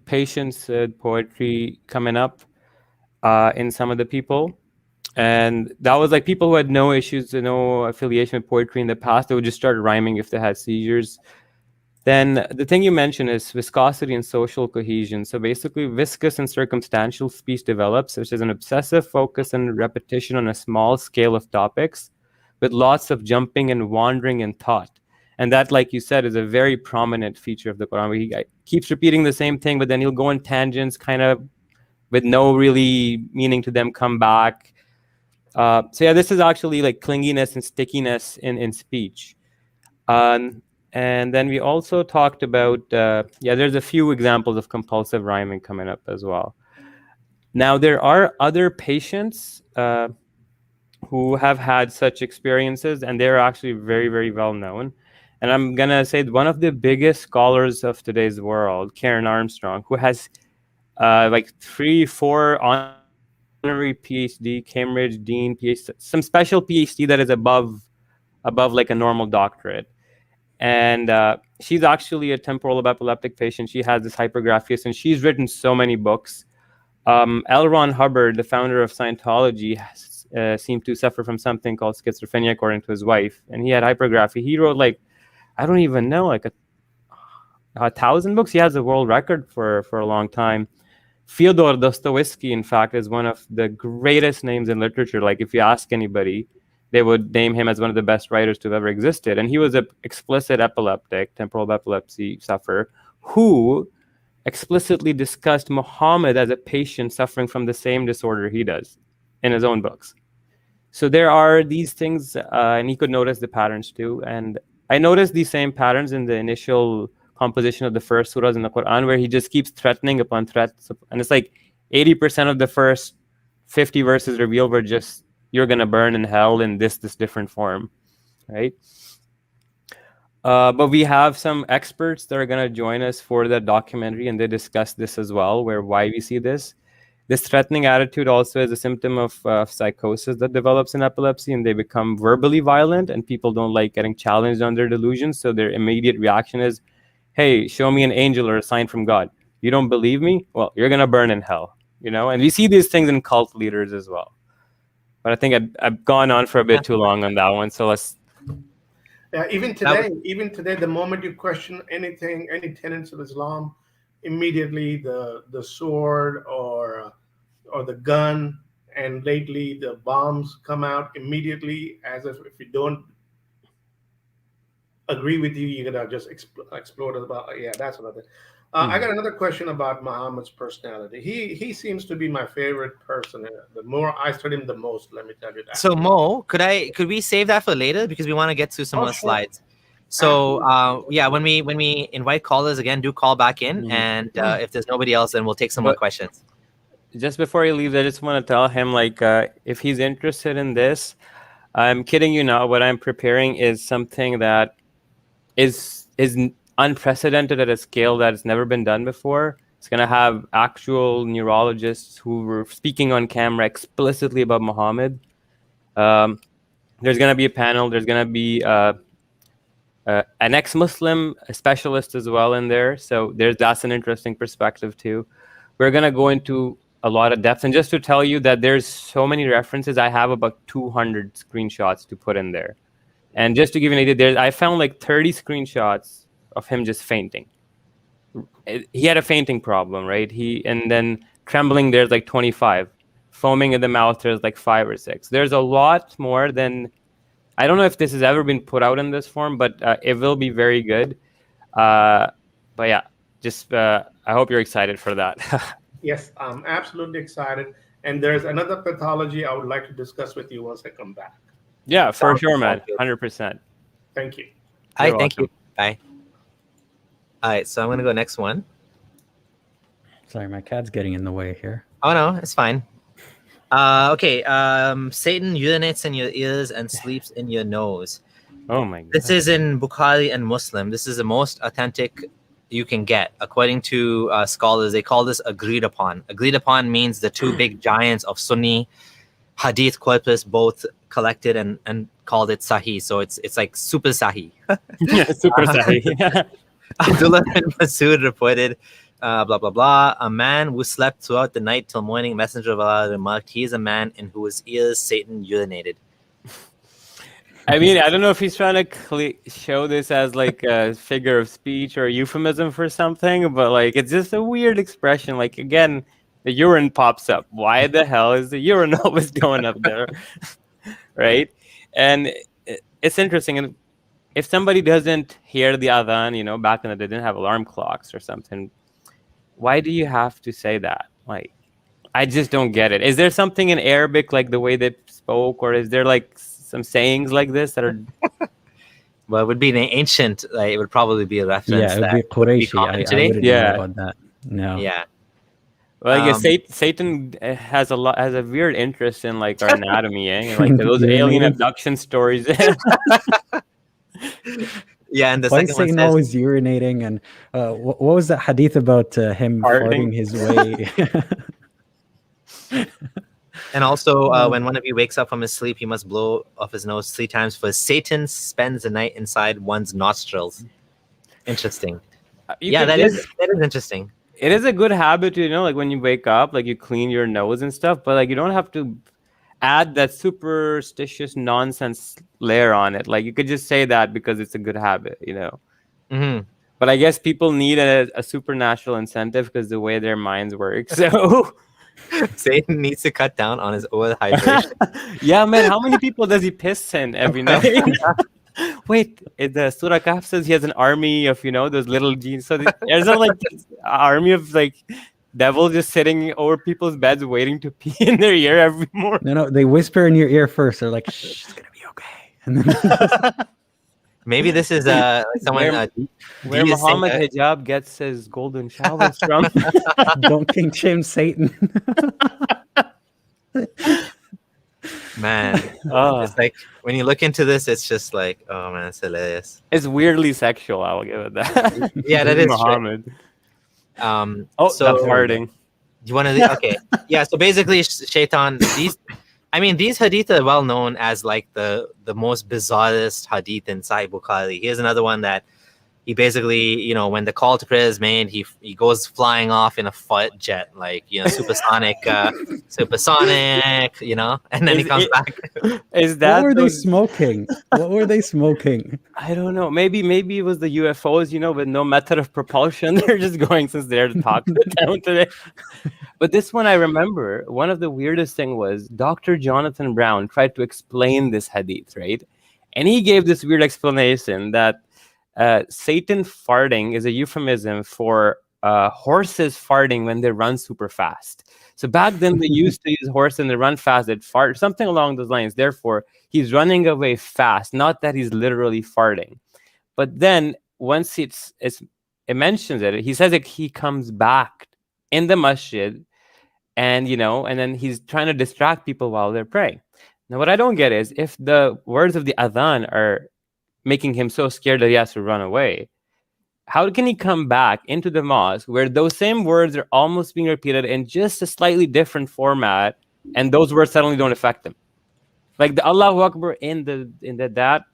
patients poetry coming up in some of the people. And that was like people who had no issues, no affiliation with poetry in the past. They would just start rhyming if they had seizures. Then the thing you mentioned is viscosity and social cohesion. So basically, viscous and circumstantial speech develops, which is an obsessive focus and repetition on a small scale of topics with lots of jumping and wandering in thought. And that, like you said, is a very prominent feature of the Quran, where he keeps repeating the same thing, but then he'll go on tangents, kind of with no really meaning to them, come back. So yeah, this is actually like clinginess and stickiness in speech. And then we also talked about, there's a few examples of compulsive rhyming coming up as well. Now, there are other patients who have had such experiences, and they're actually very, very well known. And I'm going to say one of the biggest scholars of today's world, Karen Armstrong, who has like 3-4 honorary PhD, Cambridge Dean PhD, some special PhD that is above like a normal doctorate. And she's actually a temporal lobe epileptic patient. She has this hypergraphias, and she's written so many books. L. Ron Hubbard, the founder of Scientology, seemed to suffer from something called schizophrenia, according to his wife. And he had hypergraphy. He wrote like, I don't even know, like 1,000 books. He has a world record for a long time. Fyodor Dostoevsky, in fact, is one of the greatest names in literature. Like, if you ask anybody, they would name him as one of the best writers to have ever existed. And he was an explicit epileptic, temporal lobe epilepsy sufferer, who explicitly discussed Muhammad as a patient suffering from the same disorder he does in his own books. So there are these things, and he could notice the patterns too. And I noticed these same patterns in the initial composition of the first surahs in the Quran, where he just keeps threatening upon threats. And it's like 80% of the first 50 verses reveal were just, you're going to burn in hell in this different form, right? But we have some experts that are going to join us for the documentary, and they discuss this as well, why we see this. This threatening attitude also is a symptom of psychosis that develops in epilepsy, and they become verbally violent, and people don't like getting challenged on their delusions. So their immediate reaction is, hey, show me an angel or a sign from God. You don't believe me? Well, you're going to burn in hell, you know? And we see these things in cult leaders as well. But I think I've gone on for a bit too long on that one. So let's... Yeah, even today, the moment you question anything, any tenets of Islam, immediately the sword or the gun, and lately the bombs come out immediately, as if you don't agree with you, you're gonna just explode about. Yeah, that's what I think. I got another question about Muhammad's personality. He seems to be my favorite person. The more I study him, the most. Let me tell you that. So Mo, could we save that for later, because we want to get to some more slides. So yeah, when we invite callers again, do call back in, and if there's nobody else, then we'll take some more questions. Just before he leaves, I just want to tell him, like, if he's interested in this, I'm kidding you not. What I'm preparing is something that is unprecedented at a scale that has never been done before. It's going to have actual neurologists who were speaking on camera explicitly about Muhammad. There's going to be a panel. There's going to be an ex-Muslim specialist as well in there. So that's an interesting perspective too. We're going to go into a lot of depth. And just to tell you that there's so many references, I have about 200 screenshots to put in there. And just to give you an idea, I found like 30 screenshots of him just fainting. He had a fainting problem, right? And then trembling, there's like 25. Foaming in the mouth, there's like 5 or 6. There's a lot more than... I don't know if this has ever been put out in this form, but it will be very good. But yeah, just I hope you're excited for that. Yes, I'm absolutely excited. And there's another pathology I would like to discuss with you once I come back. Yeah, for sure, man. 100%. Thank you. All right, thank you. Bye. All right, so I'm going to go next one. Sorry, my cat's getting in the way here. Oh, no, it's fine. Okay, Satan urinates in your ears and sleeps in your nose. Oh, my God. This is in Bukhari and Muslim. This is the most authentic you can get. According to scholars, they call this agreed upon. Agreed upon means the two big giants of Sunni hadith corpus both collected and called it Sahih. So it's like super Sahih. Yeah, super Sahih. Abdullah bin Masud reported, blah, blah, blah. A man who slept throughout the night till morning, Messenger of Allah remarked, he is a man in whose ears Satan urinated. I mean, I don't know if he's trying to show this as like a figure of speech or a euphemism for something, but like it's just a weird expression. Like, again, the urine pops up. Why the hell is the urine always going up there? Right? And it's interesting. And if somebody doesn't hear the adhan, you know, back in the day, they didn't have alarm clocks or something, why do you have to say that? Like, I just don't get it. Is there something in Arabic, like the way they spoke, or is there like some sayings like this that are... Well, it would be an ancient, like, it would probably be a reference. Yeah, it would be Qurayshi. I wouldn't know about that. No. Yeah. Well, I guess Satan has a weird interest in like our anatomy, and like those alien abduction stories. Yeah, and the Why second is one Satan says, always urinating? And what was that hadith about him farting his way? and also when one of you wakes up from his sleep, he must blow off his nose 3 times, for Satan spends the night inside one's nostrils. Interesting. That is interesting. It is a good habit, you know, like when you wake up, like you clean your nose and stuff, but like you don't have to add that superstitious nonsense layer on it. Like you could just say that because it's a good habit, you know. Mm-hmm. But I guess people need a supernatural incentive because the way their minds work. So Satan needs to cut down on his oil hydration. Yeah, man. How many people does he piss in every night? Wait, the Surah Kahf says he has an army of, you know, those little genes. So there's like this army of like devils just sitting over people's beds waiting to pee in their ear every morning. No, they whisper in your ear first. They're like, "Shh, it's gonna be okay." And then Maybe this is someone where Muhammad Hijab gets his golden showers from. don't kink shame Satan. Man, it's like when you look into this, it's just like, oh man, it's hilarious. It's weirdly sexual. I will give it that. Yeah, that is Muhammad. So That's farting. You want to? Okay, yeah. So basically, Shaitan. These hadith are well known as like the most bizarrest hadith in Sahih Bukhari. Here's another one that he basically, you know, when the call to prayer is made, he goes flying off in a fight jet, like, you know, supersonic, you know, and then he comes back. Is that what were they smoking? What were they smoking? I don't know. Maybe it was the UFOs, you know, with no method of propulsion. They're just going since they're to talk to the town today. But this one, I remember, one of the weirdest thing was Dr. Jonathan Brown tried to explain this hadith, right? And he gave this weird explanation that Satan farting is a euphemism for horses farting when they run super fast. So back then they used to use horses and they run fast, they'd fart, something along those lines. Therefore, he's running away fast, not that he's literally farting. But then once it mentions it, he says that he comes back in the masjid and, you know, and then he's trying to distract people while they're praying. Now, what I don't get is if the words of the adhan are making him so scared that he has to run away, how can he come back into the mosque where those same words are almost being repeated in just a slightly different format, and those words suddenly don't affect him? Like the Allahu Akbar in that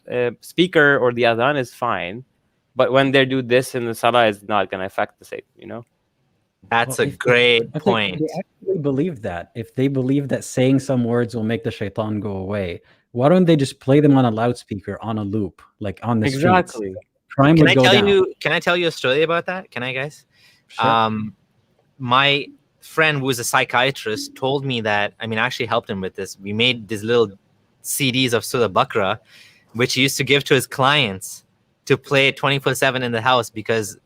speaker or the adhan is fine, but when they do this in the salah, it's not going to affect the same, you know? That's a great point. They actually believe that. If they believe that saying some words will make the shaitan go away, why don't they just play them on a loudspeaker on a loop, like on the streets? Crime would go down. Can I tell you a story about that? Can I, guys? Sure. My friend who was a psychiatrist told me that, I actually helped him with this. We made these little CDs of Surah Baqarah, which he used to give to his clients to play 24/7 in the house because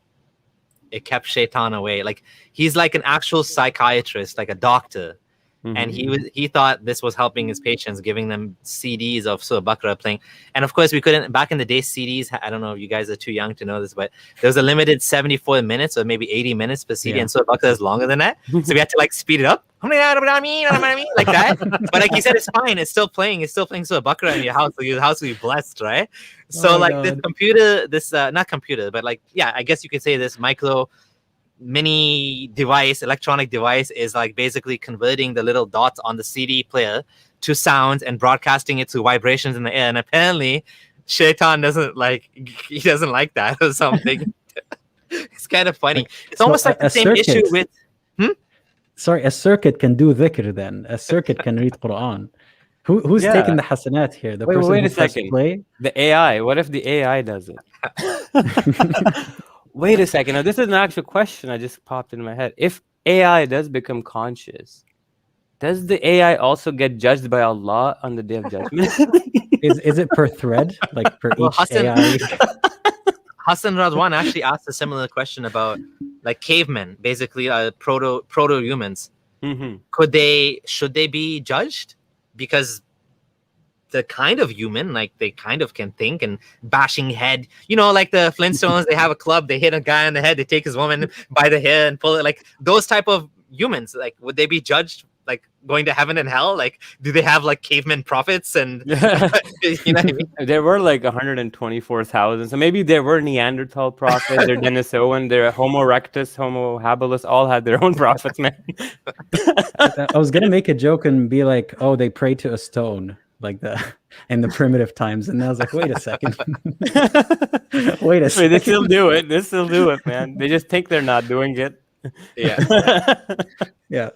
it kept shaitan away. Like, he's like an actual psychiatrist, like a doctor. Mm-hmm. And he thought this was helping his patients, giving them CDs of Surah Baqarah playing. And of course, we couldn't, back in the day, CDs, I don't know if you guys are too young to know this, but there was a limited 74 minutes or maybe 80 minutes per CD, and Surah Baqarah is longer than that. So we had to like speed it up, like that. But like he said, it's fine. It's still playing Surah Baqarah in your house, so your house will be blessed, right? So this computer, not computer, but like, yeah, I guess you could say this mini device, electronic device, is like basically converting the little dots on the CD player to sounds and broadcasting it to vibrations in the air. And apparently Shaitan doesn't like that or something. It's kind of funny. Like, It's so almost like the a same issue circuit- with. Sorry, a circuit can do dhikr then. A circuit can read Quran. Who's Yeah. taking the hasanat here? The Wait, person wait who a pressed second. play? The AI. What if the AI does it? Wait a second. Now, this is an actual question I just popped in my head. If AI does become conscious, does the AI also get judged by Allah on the Day of Judgment? Is it per thread? Like per Well, each Hassan- AI? Hassan Radwan actually asked a similar question about like cavemen, basically proto humans. Mm-hmm. Should they be judged because they're kind of human, like they kind of can think and bashing head, like the Flintstones, they have a club, they hit a guy on the head, they take his woman by the hair and pull it, like those type of humans, like would they be judged like going to heaven and hell? Like do they have like caveman prophets and you know what I mean? There were like 124,000. So maybe there were Neanderthal prophets, they're Denisovan, they're Homo erectus, Homo habilis, all had their own prophets, man. I was gonna make a joke and be like, "Oh, they pray to a stone." Like in the primitive times, and I was like, wait a second. Wait a second. They still do it. They still do it, man. They just think they're not doing it. Yeah. Yeah.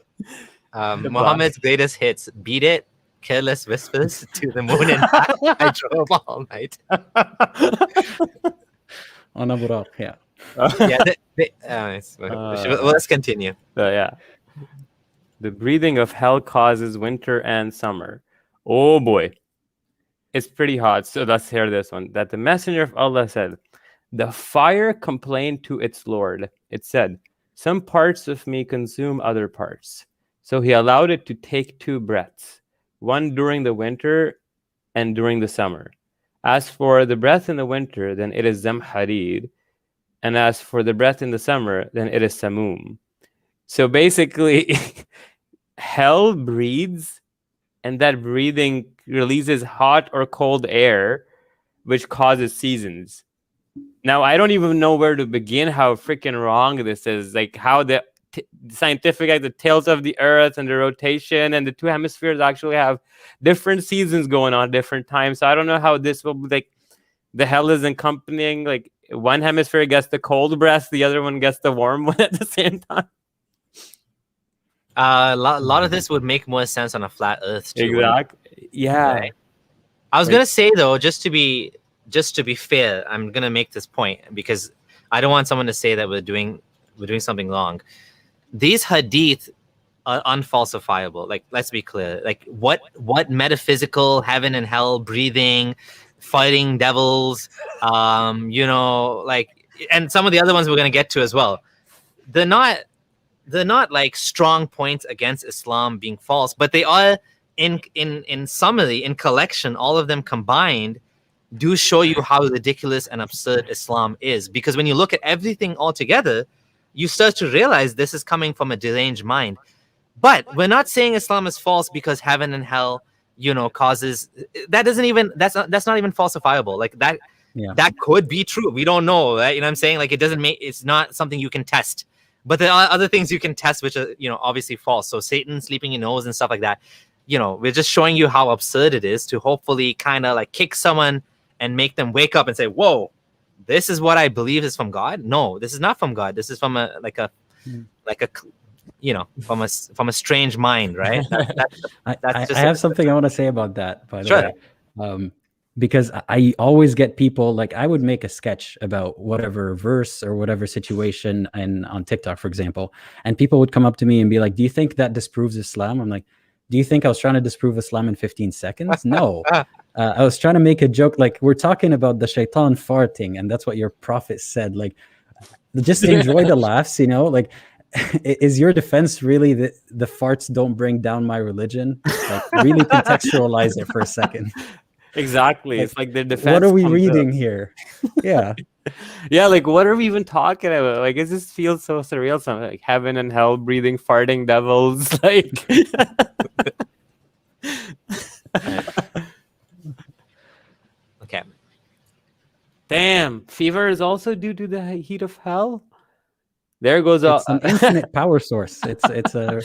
Muhammad's greatest hits: "Beat It," "Careless Whispers," "To the Moon and Back," "I Drove All Night." On Aburaq, yeah. Let's continue. So yeah, the breathing of hell causes winter and summer. Oh boy, it's pretty hot. So let's hear this one. That the messenger of Allah said, "The fire complained to its Lord. It said, 'Some parts of me consume other parts.' So he allowed it to take 2 breaths, one during the winter and during the summer. As for the breath in the winter, then it is Zamharid. And as for the breath in the summer, then it is Samum." So basically, hell breathes, and that breathing releases hot or cold air, which causes seasons. Now, I don't even know where to begin how freaking wrong this is. Like how the scientific, like the tails of the earth and the rotation and the 2 hemispheres actually have different seasons going on at different times. So I don't know how this will be, like the hell is accompanying, like one hemisphere gets the cold breath, the other one gets the warm one at the same time. A lot of this would make more sense on a flat Earth too. Exactly. Yeah. Right? I was gonna say though, just to be fair, I'm gonna make this point because I don't want someone to say that we're doing something wrong. These hadith are unfalsifiable. Like, let's be clear. Like, what metaphysical heaven and hell, breathing, fighting devils, like, and some of the other ones we're gonna get to as well. They're not like strong points against Islam being false, but they are in summary, in collection, all of them combined do show you how ridiculous and absurd Islam is. Because when you look at everything all together, you start to realize this is coming from a deranged mind. But we're not saying Islam is false because heaven and hell, causes that. That's not even falsifiable. Like that. Yeah. That could be true. We don't know, right? You know what I'm saying? Like it's not something you can test. But there are other things you can test, which are, obviously false. So Satan sleeping in your nose and stuff like that. We're just showing you how absurd it is to hopefully kind of like kick someone and make them wake up and say, "Whoa, this is what I believe is from God." No, this is not from God. This is from a strange mind, right? I have something I want to say about that, by the way. Because I always get people, like I would make a sketch about whatever verse or whatever situation on TikTok, for example, and people would come up to me and be like, "Do you think that disproves Islam?" I'm like, "Do you think I was trying to disprove Islam in 15 seconds? No. I was trying to make a joke. Like, we're talking about the shaitan farting, and that's what your prophet said. Like, just enjoy the laughs, like, is your defense really that the farts don't bring down my religion? Like, really contextualize it for a second." Exactly. Like, it's like the defense. What are we reading here? Yeah. Yeah, like what are we even talking about? Like, it just feels so surreal. Something like heaven and hell, breathing, farting devils. Like, okay. Damn, fever is also due to the heat of hell. There goes an infinite power source. It's a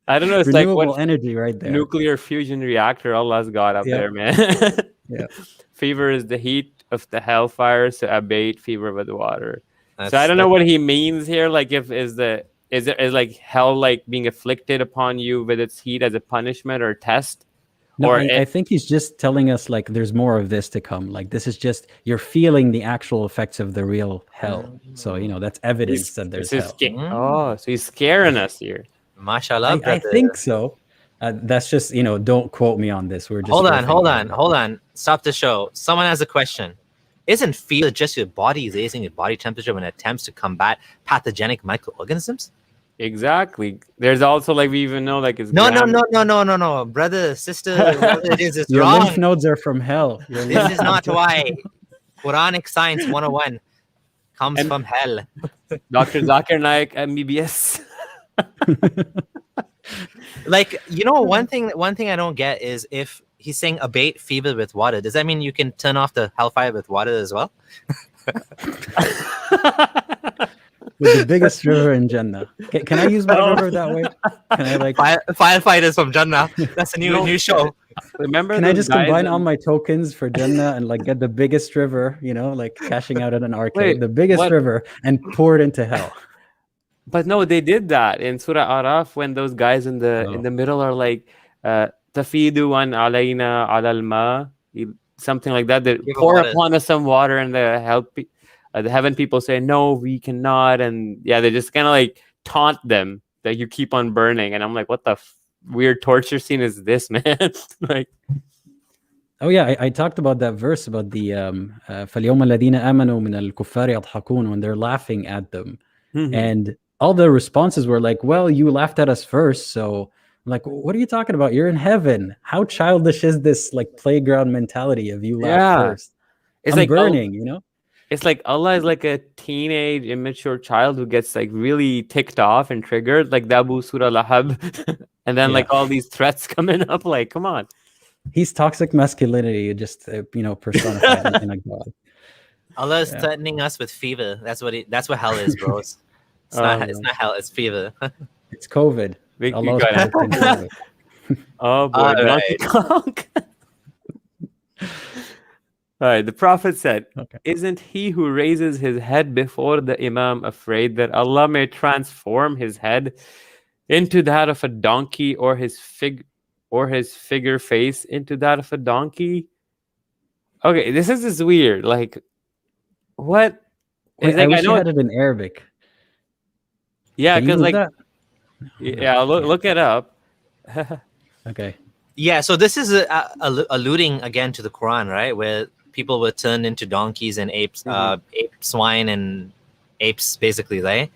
I don't know. It's renewable like what energy right there. Nuclear fusion reactor Allah's got up there, man. Yeah. Fever is the heat of the hellfire, so abate fever with water. So I don't know what he means here. Like, is like hell like being afflicted upon you with its heat as a punishment or test? No, or I think he's just telling us like there's more of this to come. Like this is just you're feeling the actual effects of the real hell. So that's evidence that there's hell. Oh, so he's scaring us here. Mashallah, I think so. That's just don't quote me on this. We're just hold on. Stop the show. Someone has a question. Isn't fever just your body raising your body temperature when it attempts to combat pathogenic microorganisms? Exactly. There's also like we even know like it's no, brother, sister, whatever it is, it's your wrong. lymph nodes are from hell. This is not why. Quranic Science 101 comes from hell. Dr. Zakir Naik, MBBS. Like, one thing I don't get is if he's saying abate fever with water, does that mean you can turn off the hellfire with water as well? With the biggest river in Jannah. Can I use my river that way? Can I like firefighters from Jannah? That's a new show. Remember? Can I just combine all my tokens for Jannah and like get the biggest river? like cashing out at an arcade, the biggest river, and pour it into hell. But no, they did that in Surah Araf when those guys in the middle are like tafidu an alayna alal ma, something like that. They pour upon us some water, and the heaven people say no, we cannot, and they just kind of like taunt them that you keep on burning. And I'm like, what the weird torture scene is this, man? Like, oh yeah, I talked about that verse about the فَالْيَوْمَ الَّذِينَ آمَنُوا مِنَ الْكُفَّارِ يَضْحَكُونَ, when they're laughing at them. And all the responses were like, well, you laughed at us first, so I'm like, what are you talking about? You're in heaven. How childish is this like playground mentality of you laugh first? It's I'm like burning, It's like Allah is like a teenage, immature child who gets like really ticked off and triggered, like Dabu Surah Lahab. And then like all these threats coming up, like, come on. He's toxic masculinity, just personified in a god. Allah is threatening us with fever. That's what hell is, bros. It's not hell, it's fever. It's COVID. COVID. Oh boy, Donkey Kong. All right, the Prophet said, isn't he who raises his head before the Imam afraid that Allah may transform his head into that of a donkey, or his figure face into that of a donkey? Okay, this is weird. Like, what? Wait, I wish you had it in Arabic. Yeah, because like, look it up. Okay. Yeah, so this is alluding again to the Quran, right? Where people were turned into donkeys and apes, swine and apes, basically, right?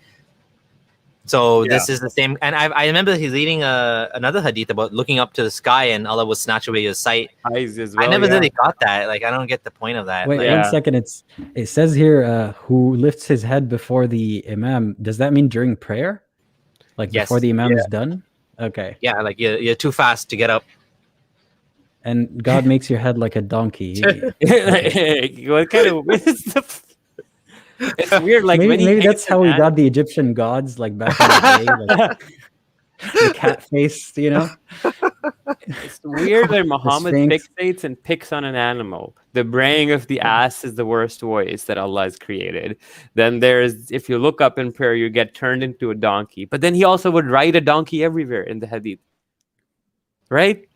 So this is the same. And I remember he's reading another hadith about looking up to the sky and Allah will snatch away your sight. Eyes as well, I never really got that. Like, I don't get the point of that. Wait, 1 second. It says here, who lifts his head before the Imam. Does that mean during prayer? Like before the Imam is done? Okay. Yeah, like you're too fast to get up. And God makes your head like a donkey. What kind of... It's weird. Like maybe that's how we got the Egyptian gods, like back in the day, like the cat face. It's weird that Muhammad fixates and picks on an animal. The braying of the ass is the worst voice that Allah has created. Then if you look up in prayer, you get turned into a donkey. But then he also would ride a donkey everywhere in the hadith, right?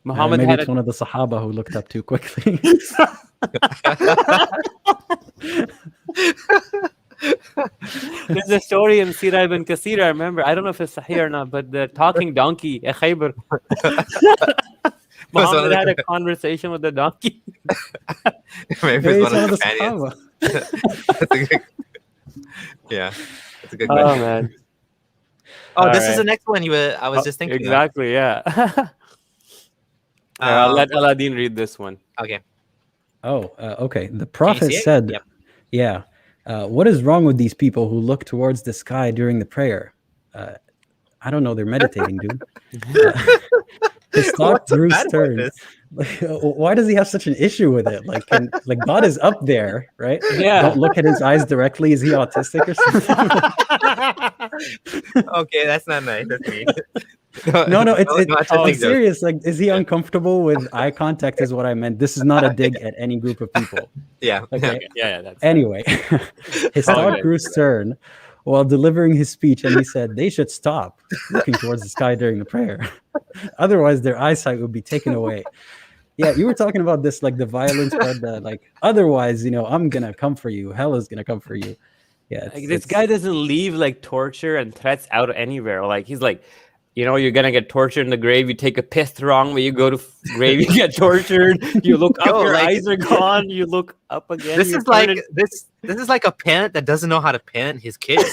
Muhammad maybe it's one of the Sahaba who looked up too quickly. There's a story in Sirah ibn Kathir, I remember. I don't know if it's Sahih or not, but the talking donkey, Khaybar. Muhammad had a conversation with the donkey. Maybe it's one of the companions. Yeah, that's a good question. Oh, man. This is the next one I was just thinking. Exactly, yeah. I'll let Aladdin read this one. Okay. Okay. The Prophet said, what is wrong with these people who look towards the sky during the prayer? I don't know. They're meditating, dude. His thought grew stern. Why does he have such an issue with it? Like God is up there, right? Yeah. Don't look at his eyes directly. Is he autistic or something? Okay, that's not nice. That's mean. No, it's autistic jokes. serious. Like, is he uncomfortable with eye contact? Is what I meant. This is not a dig at any group of people. Yeah. Okay. Yeah, that's Anyway, his Oh, talk yeah. grew stern while delivering his speech, and he said they should stop looking towards the sky during the prayer. Otherwise, their eyesight would be taken away. Yeah, you were talking about this, like the violence, but like otherwise, I'm gonna come for you. Hell is gonna come for you. Yeah, Like, this guy doesn't leave like torture and threats out anywhere. Like, he's like, you're gonna get tortured in the grave. You take a piss the wrong way, you go to grave, you get tortured. You look up, Yo, your like- eyes are gone. You look up again. This you're is like turning- this is like a parent that doesn't know how to parent his kids.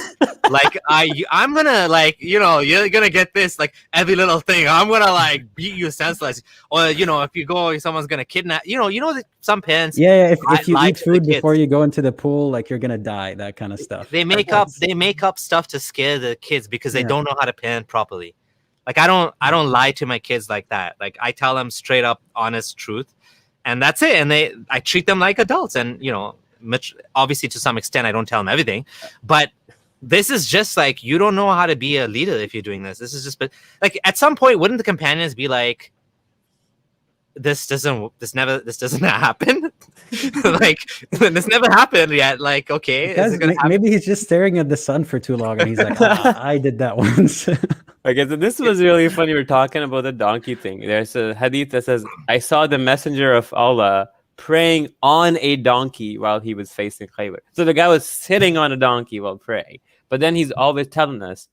Like I'm gonna you're gonna get this like every little thing. I'm gonna like beat you senseless, or if you go, someone's gonna kidnap. That some parents Yeah. If you lie eat to the food kids. before you go into the pool, like you're gonna die. That kind of stuff. they make up stuff to scare the kids because they Yeah. don't know how to parent properly. Like I don't lie to my kids like that. Like I tell them straight up, honest truth, and that's it. And I treat them like adults, and obviously to some extent I don't tell them everything, but this is just like, you don't know how to be a leader if you're doing this. This is just, but like at some point, wouldn't the companions be like, this doesn't happen? Like this never happened yet. Like, okay, is it gonna happen? Maybe he's just staring at the sun for too long, and he's like, I did that once. Okay, so this was really funny. We're talking about the donkey thing. There's a hadith that says, I saw the messenger of Allah praying on a donkey while he was facing Khaybar. So the guy was sitting on a donkey while praying. But then he's always telling us,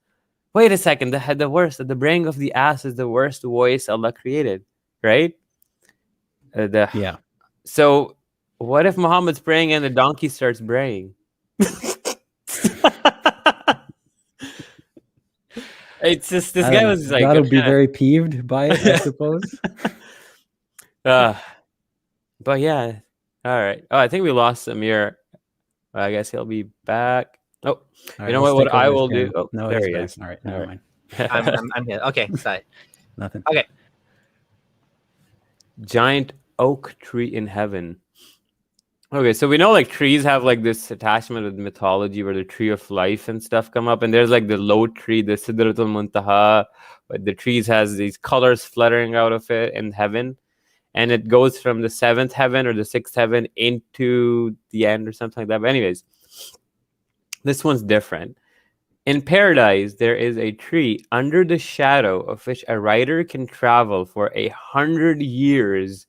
wait a second, the braying of the ass is the worst voice Allah created, right? Yeah. So what if Muhammad's praying and the donkey starts braying? It's just, this guy was like, God will be very peeved by it, I suppose. But yeah, all right. Oh, I think we lost Amir. I guess he'll be back. Oh, All right, you know let's what take I over will his do? cam. Oh, No, there he's he back. is. All right, All never right. mind. I'm here. Okay, Nothing. Okay. Giant oak tree in heaven. Okay, so we know like trees have like this attachment with mythology where the tree of life and stuff come up, and there's like the low tree, the Sidratul Muntaha, but the trees has these colors fluttering out of it in heaven, and it goes from the seventh heaven or the sixth heaven into the end or something like that. But anyways, this one's different. In paradise, there is a tree under the shadow of which a rider can travel for 100 years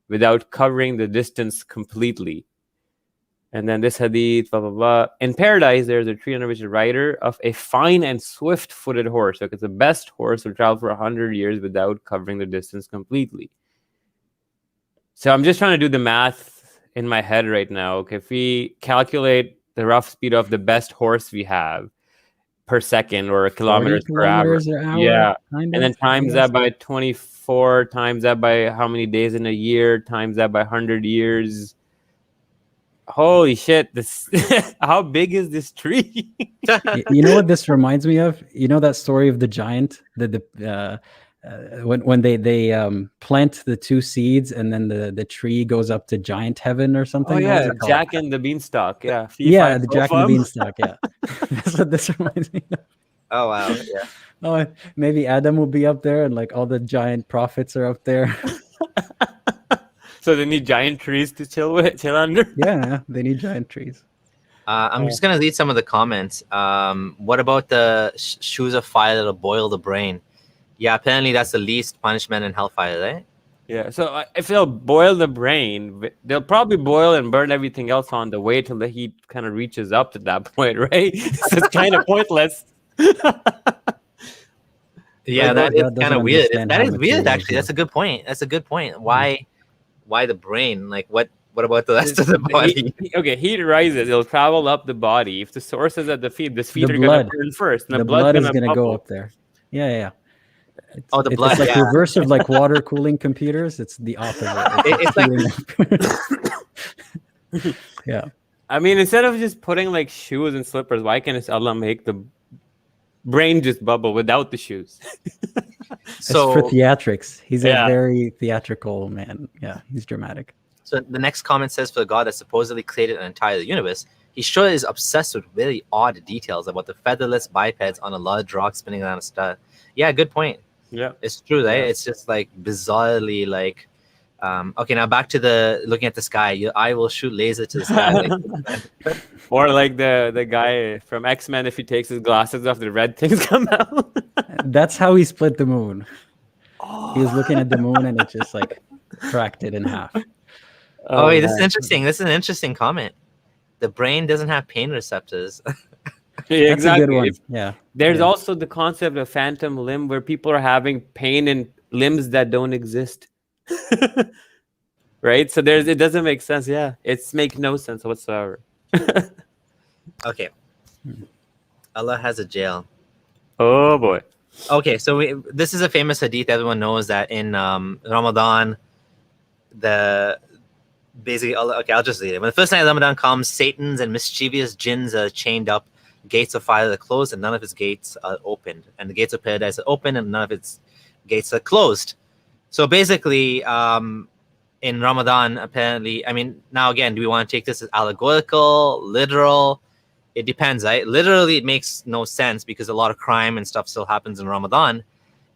without covering the distance completely. And then this hadith, blah, blah, blah. In paradise, there's a tree under which a rider of a fine and swift-footed horse, so it's the best horse, will travel for 100 years without covering the distance completely. So I'm just trying to do the math in my head right now. Okay, if we calculate the rough speed of the best horse we have per second or kilometers per hour. Yeah, and then times that by 24, times that by how many days in a year, times that by 100 years. Holy shit, this how big is this tree? You know what this reminds me of? You know that story of the giant, when they plant the two seeds and then the tree goes up to giant heaven or something. Oh yeah, Jack and the Beanstalk. Yeah, yeah, the Jack and the Beanstalk. Yeah, that's what this reminds me of. Oh wow, yeah. Oh, maybe Adam will be up there, and like all the giant prophets are up there. So they need giant trees to chill under. Yeah, they need giant trees. I'm just gonna read some of the comments. What about the shoes of fire that'll boil the brain? Yeah, apparently that's the least punishment in hellfire, right? Yeah. So if they'll boil the brain, they'll probably boil and burn everything else on the way till the heat kind of reaches up to that point, right? So it's kind of pointless. Yeah, that is kind of weird. That is weird, actually. Work. That's a good point. That's a good point. Why the brain? Like, what about the rest of the body? Heat rises. It'll travel up the body. If the source is at the feet are going to burn first. And the blood is going to go up there. Yeah. The blood. It's like reverse of like water cooling computers. It's the opposite. It's like yeah. I mean, instead of just putting like shoes and slippers, why can't Allah make the brain just bubble without the shoes? So for theatrics. He's a very theatrical man. Yeah, he's dramatic. So the next comment says, for the God that supposedly created an entire universe, he sure is obsessed with very odd details about the featherless bipeds on a large rock spinning around a star. Yeah, good point. Yeah. It's true, right? Yeah. It's just like bizarrely like. Okay, now back to the looking at the sky. Your eye will shoot laser to the sky. Like, Or like the guy from X-Men, if he takes his glasses off, the red things come out. That's how he split the moon. He was looking at the moon and it just like cracked it in half. oh, wait, this is man. interesting. This is an interesting comment. The brain doesn't have pain receptors. Yeah, That's exactly. a good one. If- Yeah. There's Yeah. also the concept of phantom limb where people are having pain in limbs that don't exist. Right? So it doesn't make sense. Yeah. It's make no sense whatsoever. Okay. Allah has a jail. Oh boy. Okay, so this is a famous hadith. Everyone knows that in Ramadan, basically Allah. Okay, I'll just read it. When the first night of Ramadan comes, Satan's and mischievous jinns are chained up. Gates of fire are closed, and none of its gates are opened. And the gates of paradise are open, and none of its gates are closed. So basically, in Ramadan, apparently, I mean, now again, do we want to take this as allegorical, literal? It depends, right? Literally, it makes no sense because a lot of crime and stuff still happens in Ramadan.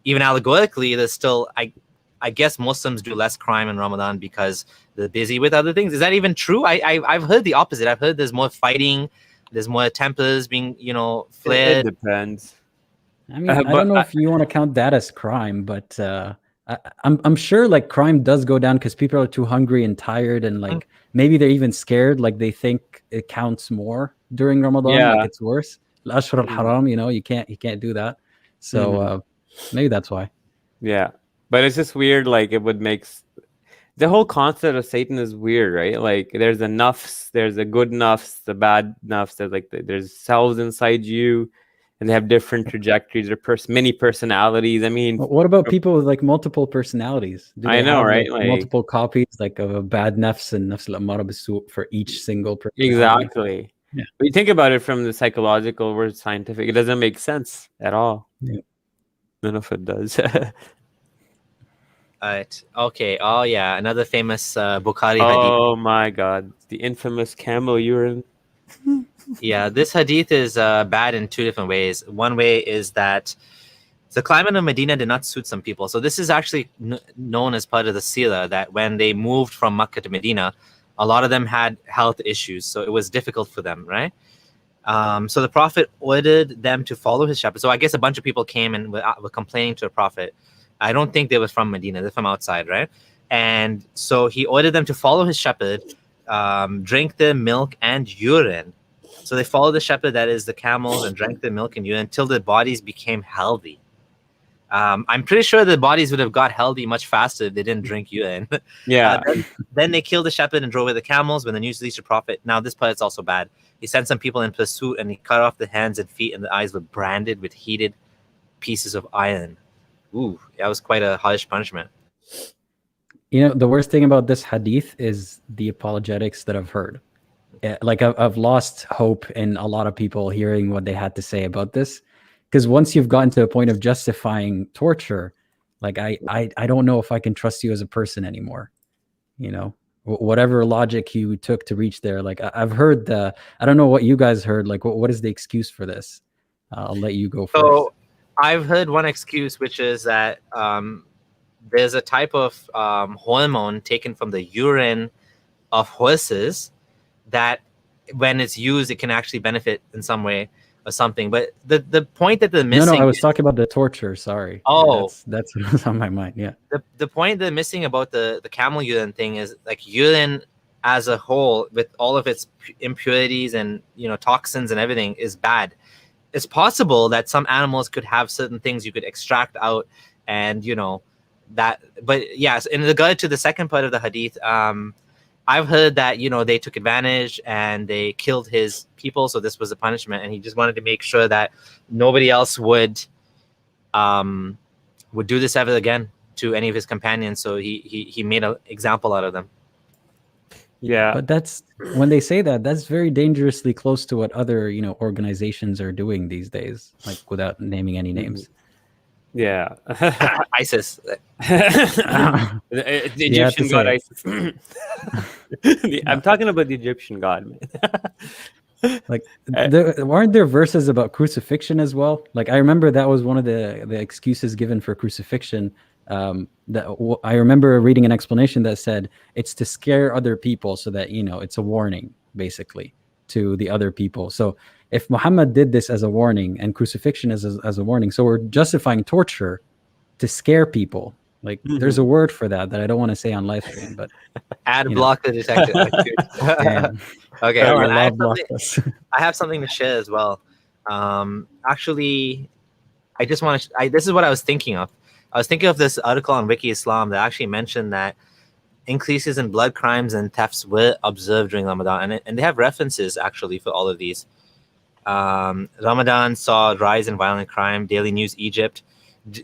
Even allegorically, there's still, I guess Muslims do less crime in Ramadan because they're busy with other things. Is that even true? I've heard the opposite. I've heard there's more fighting, there's more tempers being, It flared. depends. I mean, I don't know if you want to count that as crime, but I'm sure like crime does go down because people are too hungry and tired, and like maybe they're even scared. Like they think it counts more during Ramadan. Yeah. Like it's worse. Al-Ashhur al-Haram, you can't do that. So maybe that's why. Yeah. But it's just weird. Like it would make the whole concept of Satan is weird, right? Like there's a nafs, there's a good nafs, the bad nafs. There's like there's cells inside you, and they have different trajectories or many personalities. I mean, What about people with like multiple personalities? Do I they know, have, right? like, Like- multiple copies like of a bad nafs and nafs al-ammara bis-su' for each single personality. exactly. Yeah. When you think about it from the psychological or scientific, it doesn't make sense at all. Yeah. None of it does. Right. Okay. Oh yeah, another famous Bukhari hadith. Oh my God, the infamous camel urine. Yeah, this hadith is bad in two different ways. One way is that the climate of Medina did not suit some people. So this is actually known as part of the seerah, that when they moved from Makkah to Medina, a lot of them had health issues. So it was difficult for them, right? So the Prophet ordered them to follow his shepherd. So I guess a bunch of people came and were complaining to the Prophet. I don't think they were from Medina. They're from outside, right? And so he ordered them to follow his shepherd, drink the milk and urine. So they followed the shepherd, that is the camels, and drank the milk and urine until their bodies became healthy. I'm pretty sure the bodies would have got healthy much faster if they didn't drink urine. Yeah. Then they killed the shepherd and drove away the camels. When the news reached the Prophet, now this part is also bad. He sent some people in pursuit, and he cut off the hands and feet, and the eyes were branded with heated pieces of iron. Ooh, that was quite a harsh punishment. The worst thing about this hadith is the apologetics that I've heard. Like I've lost hope in a lot of people hearing what they had to say about this, because once you've gotten to a point of justifying torture, like I don't know if I can trust you as a person anymore. Whatever logic you took to reach there. Like I've heard I don't know what you guys heard. Like what is the excuse for this? I'll let you go first. So I've heard one excuse, which is that there's a type of hormone taken from the urine of horses that when it's used, it can actually benefit in some way or something. But the point that they're missing... No, I was talking about the torture, sorry. Oh. That's what was on my mind, yeah. The point they're missing about the camel urine thing is like urine as a whole, with all of its impurities and toxins and everything, is bad. It's possible that some animals could have certain things you could extract out, and that. But yes, in regard to the second part of the hadith, I've heard that they took advantage and they killed his people, so this was a punishment, and he just wanted to make sure that nobody else would do this ever again to any of his companions. So he made an example out of them. Yeah. But that's when they say that's very dangerously close to what other organizations are doing these days, like without naming any names. Yeah. ISIS. The Egyptian god ISIS. I'm talking about the Egyptian god, man. Like, weren't there verses about crucifixion as well? Like, I remember that was one of the excuses given for crucifixion. I remember reading an explanation that said it's to scare other people, so that it's a warning basically to the other people. So if Muhammad did this as a warning and crucifixion as a warning, so we're justifying torture to scare people. Like, there's a word for that I don't want to say on live stream, but Ad blocker detected. damn. Okay, Yeah, and I I have something to share as well. Actually, I just want to. This is what I was thinking of. I was thinking of this article on Wiki Islam that actually mentioned that increases in blood crimes and thefts were observed during Ramadan, and they have references actually for all of these. Ramadan saw a rise in violent crime. Daily News Egypt,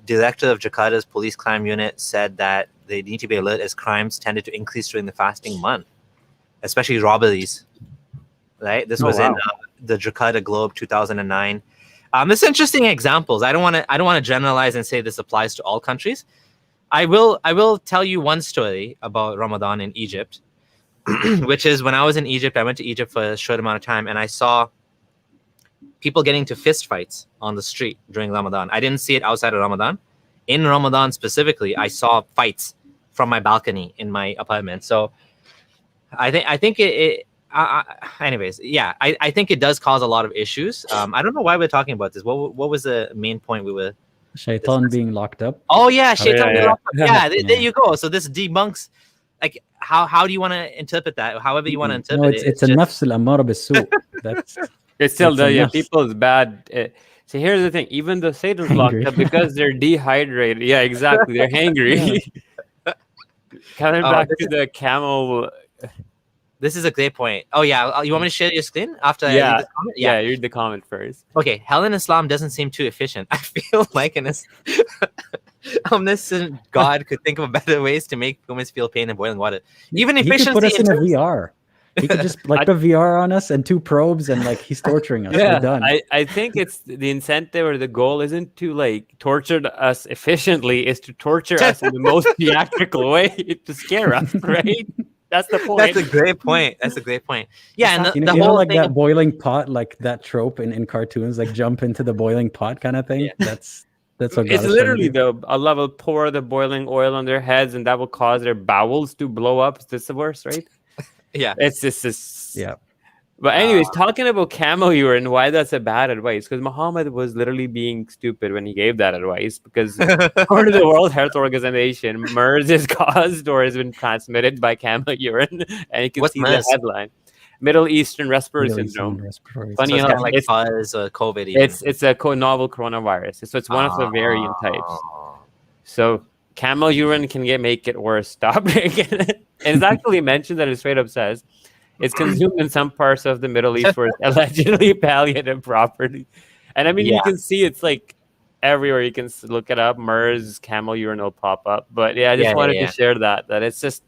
director of Jakarta's police crime unit, said that they need to be alert as crimes tended to increase during the fasting month, especially robberies. Right, this was in the Jakarta Globe 2009. There's interesting examples. I don't want to generalize and say this applies to all countries. I will tell you one story about Ramadan in Egypt, which is when I was in Egypt. I went to Egypt for a short amount of time, and I saw people getting to fist fights on the street during Ramadan. I didn't see it outside of Ramadan. In Ramadan specifically, I saw fights from my balcony in my apartment. So I think it anyways, yeah, I think it does cause a lot of issues. I don't know why we're talking about this. What was the main point we were? Shaitan being locked up. Oh yeah, Shaitan being locked up. Yeah, Yeah. there you go. So this debunks, like, how do you want to interpret that? However you want to interpret it. It's a nafs al-ammara bis-su'. That's It's still It's a mess. people's bad. So here's the thing: even though Satan's locked Hangry. up because they're dehydrated. Yeah, exactly. They're hangry. Coming back to the camel. This is a great point. Oh yeah, you want me to share your screen after I Yeah. read this comment? Yeah, read the comment first. Okay, hell in Islam doesn't seem too efficient. I feel like an omniscient God could think of better ways to make humans feel pain in boiling water. Even he could efficiency. put us in a terms- VR. He could just put VR on us and 2 probes, and like he's torturing us. Yeah, We're done. I think it's the incentive or the goal isn't to like torture us efficiently, is to torture us in the most theatrical way to scare us, right? That's the point. That's a great point. Yeah, and You the know, whole like thing. that boiling pot, like that trope in cartoons, like jump into the boiling pot kind of thing. Yeah. That's what God It's is literally trying to do. Allah will pour the boiling oil on their heads, and that will cause their bowels to blow up. This is the worst, right? Yeah. It's just Yeah. But anyways, talking about camel urine, why that's a bad advice? Because Muhammad was literally being stupid when he gave that advice. Because according to the World Health Organization, MERS is caused or has been transmitted by camel urine, and you can What's see MERS? the headline: Middle Eastern Respiratory Middle Eastern Syndrome. respiratory Funny So it's enough, kind of like it's- fuzz or COVID. Even. It's a novel coronavirus, so it's one of the variant types. So camel urine can make it worse. Stop drinking it. And it's actually mentioned that it straight up says it's consumed in some parts of the Middle East for its allegedly palliative property. And I mean, you Yeah. can see it's like everywhere. You can look it up. MERS, camel urine will pop up. But yeah, I just wanted to share that it's just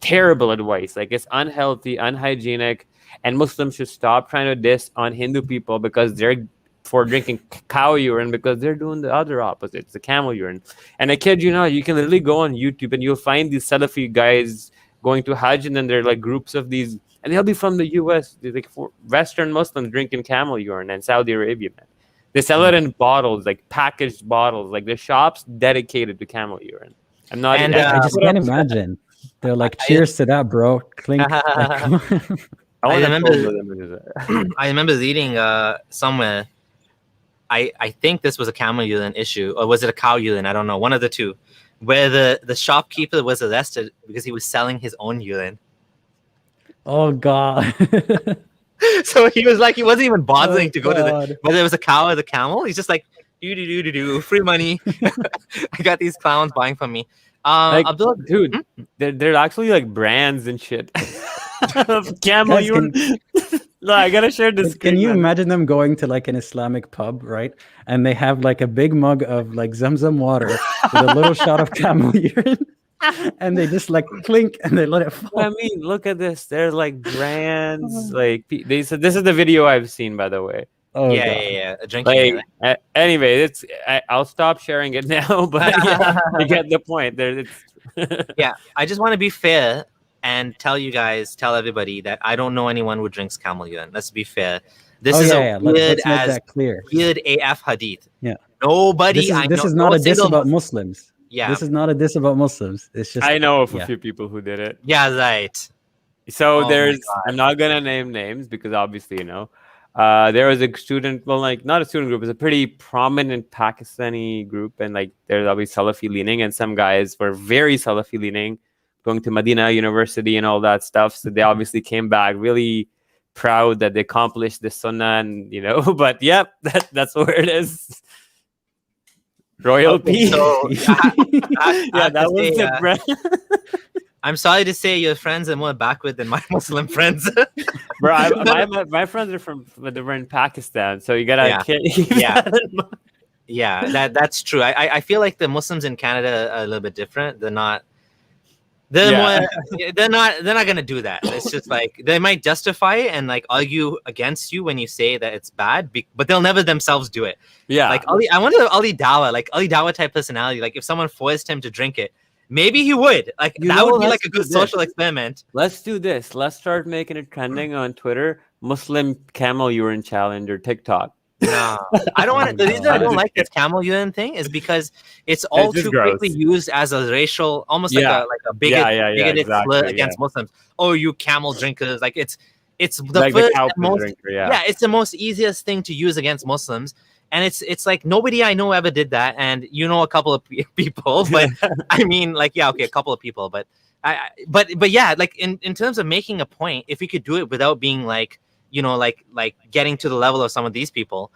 terrible advice. Like, it's unhealthy, unhygienic, and Muslims should stop trying to diss on Hindu people because they're for drinking cow urine, because they're doing the other opposite. It's the camel urine. And I kid you not, you can literally go on YouTube and you'll find these Salafi guys going to Hajj, and then they're like groups of these, and they'll be from the US. They're like for Western Muslims drinking camel urine, and Saudi Arabia, man. They sell it in bottles, like packaged bottles, like the shops dedicated to camel urine. I'm not. And, I just can't imagine. They're like, cheers to that, bro. Clink. Like, I remember reading somewhere. I think this was a camel urine issue, or was it a cow urine? I don't know. One of the two, where the shopkeeper was arrested because he was selling his own urine. oh God. So he was like, he wasn't even bothering Oh, to go to God. whether it was a cow or the camel. He's just like, do free money. I got these clowns buying from me. Like, Abdullah, dude, they're actually like brands and shit. Of camel Guys, urine. No, I gotta share this. Can screen, you man. imagine them going to like an Islamic pub, right? And they have like a big mug of like Zamzam water with a little shot of camel urine, and they just like clink and they let it fall. I mean, look at this. They're like brands. Like they said, this is the video I've seen, by the way. Oh, God. yeah, drinking. Like, anyway, I'll stop sharing it now. But yeah, you get the point. There, it's Yeah, I just want to be fair. and tell everybody that I don't know anyone who drinks camel urine. Let's be fair. This is a weird let's make that clear. Weird AF hadith. Yeah. Nobody. This is not a diss about Muslims. Yeah. This is not a diss about Muslims. It's just I know of a few people who did it. Yeah, right. So I'm not gonna name names because obviously, you know, there was a student, well, like not a student group, it's a pretty prominent Pakistani group, and like they're obviously Salafi leaning, and some guys were very Salafi leaning, going to Medina University and all that stuff. So they obviously came back really proud that they accomplished the sunnah, and you know, but yep, that's where it is. Royalty. So, that was the I'm sorry to say your friends are more backward than my Muslim friends. Bro, my friends are they're in Pakistan, so you gotta that's true. I feel like the Muslims in Canada are a little bit different. They're not gonna do that. It's just like they might justify it and like argue against you when you say that it's bad, but they'll never themselves do it. Yeah, like I wonder if Ali Dawah type personality, like if someone forced him to drink it, maybe he would. Like that would be like a good social experiment. Let's do this. Let's start making it trending on Twitter. Muslim camel urine challenge or TikTok. No, I don't want to. The reason I don't like this camel urine thing is because it's all too quickly used as a racial, almost like a bigoted slur against Muslims. Oh, you camel drinkers! Like it's the like first the most drinker, it's the most easiest thing to use against Muslims, and it's like nobody I know ever did that, and you know a couple of people, but I mean like a couple of people, but but yeah, like in terms of making a point, if we could do it without being like, you know, like getting to the level of some of these people.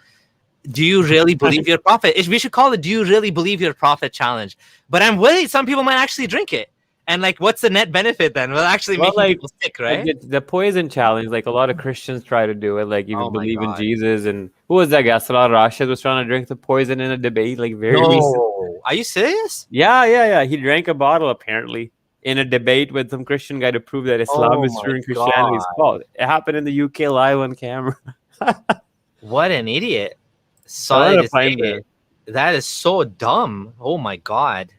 Do you really believe your prophet? We should call it, do you really believe your prophet challenge? But I'm worried some people might actually drink it. And like, what's the net benefit then? Well, actually making people sick, right? Like the poison challenge, like a lot of Christians try to do it. Like you believe in Jesus, and who was that guy? Salah Rashid was trying to drink the poison in a debate, like very recent. Are you serious? Yeah. He drank a bottle apparently in a debate with some Christian guy to prove that Islam is true and Christianity is false. It happened in the UK live on camera. What an idiot. Sorry to say, that is so dumb. Oh my God.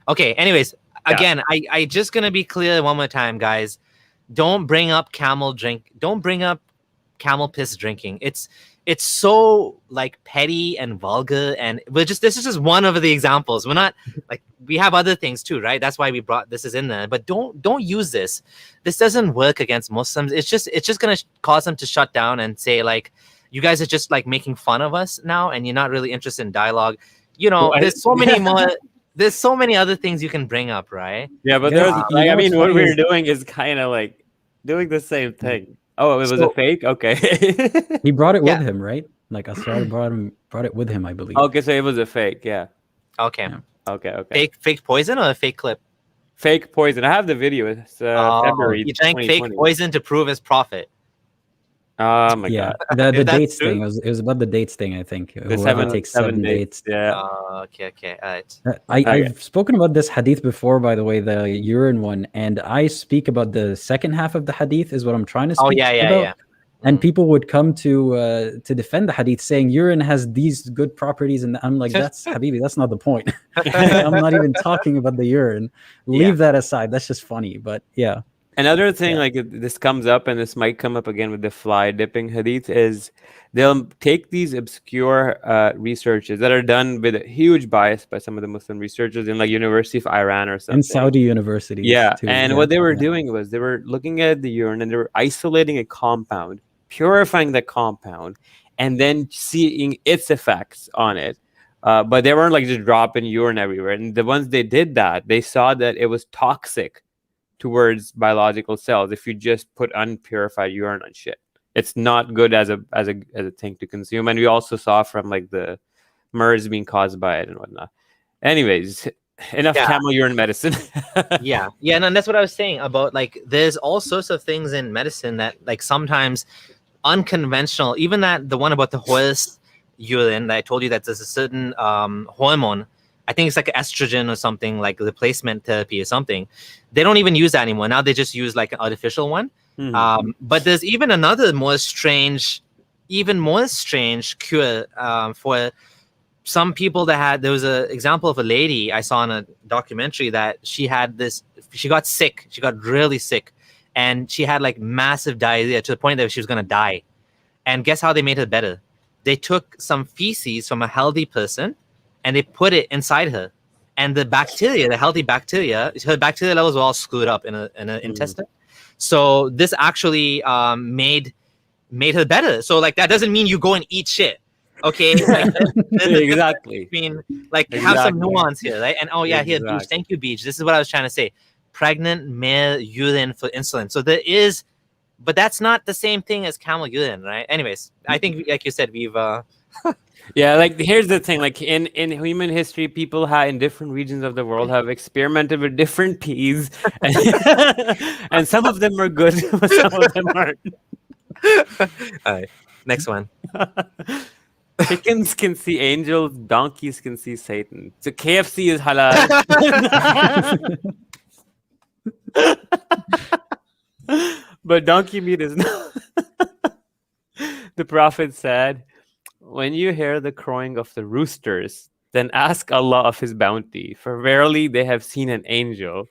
Okay, anyways, again, I just gonna be clear one more time, guys. Don't bring up camel piss drinking. It's so like petty and vulgar, and this is just one of the examples. We're not like, we have other things too, right? That's why we brought this is in there. But don't use this. This doesn't work against Muslims. It's just gonna cause them to shut down and say like, you guys are just like making fun of us now, and you're not really interested in dialogue. You know, there's so many more. There's so many other things you can bring up, right? Yeah, but there's like, I mean, what we're doing is kind of like doing the same thing. Oh, it was a fake? Okay. He brought it with him, right? Like Asrar brought it with him, I believe. Okay, so it was a fake, yeah. Okay. Yeah. Okay. Fake poison or a fake clip? Fake poison. I have the video. It's February. He drank fake poison to prove his prophet. Oh my God. The dates thing. It was about the dates thing, I think. Whoever takes seven dates. Yeah. Okay. All right. I've spoken about this hadith before, by the way, the urine one, and I speak about the second half of the hadith is what I'm trying to speak about. Yeah. And people would come to defend the hadith, saying urine has these good properties, and I'm like, that's Habibi, that's not the point. I'm not even talking about the urine. Leave that aside. That's just funny, but yeah. Another thing, like this comes up, and this might come up again with the fly dipping hadith, is they'll take these obscure researches that are done with a huge bias by some of the Muslim researchers in like University of Iran or something. In Saudi universities. Yeah. Too. And what they were doing was they were looking at the urine and they were isolating a compound, purifying the compound, and then seeing its effects on it. But they weren't like just dropping urine everywhere. And the ones they did that, they saw that it was toxic towards biological cells if you just put unpurified urine on shit. It's not good as a thing to consume. And we also saw from like the MERS being caused by it and whatnot. Anyways, enough camel urine medicine. And that's what I was saying about like there's all sorts of things in medicine that like sometimes unconventional, even the one about the horse urine that I told you that there's a certain hormone, I think it's like estrogen or something, like replacement therapy or something. They don't even use that anymore. Now they just use like an artificial one. Mm-hmm. But there's even another even more strange cure for some people there was an example of a lady I saw in a documentary that she got sick. She got really sick, and she had like massive diarrhea to the point that she was going to die. And guess how they made her better? They took some feces from a healthy person and they put it inside her. And the healthy bacteria, her bacteria levels were all screwed up in an intestine. So this actually made her better. So like that doesn't mean you go and eat shit. Okay, like, Exactly. Have some nuance here, right? And here, Beach. Thank you, Beach. This is what I was trying to say. Pregnant male urine for insulin. So there is, but that's not the same thing as camel urine, right? Anyways, I think, like you said, we've. Yeah, like here's the thing. Like in human history, people in different regions of the world have experimented with different peas, and some of them are good, but some of them aren't. All right, next one. Chickens can see angels, donkeys can see Satan. So KFC is halal. But donkey meat is not. The Prophet said, when you hear the crowing of the roosters, then ask Allah of his bounty, for verily they have seen an angel.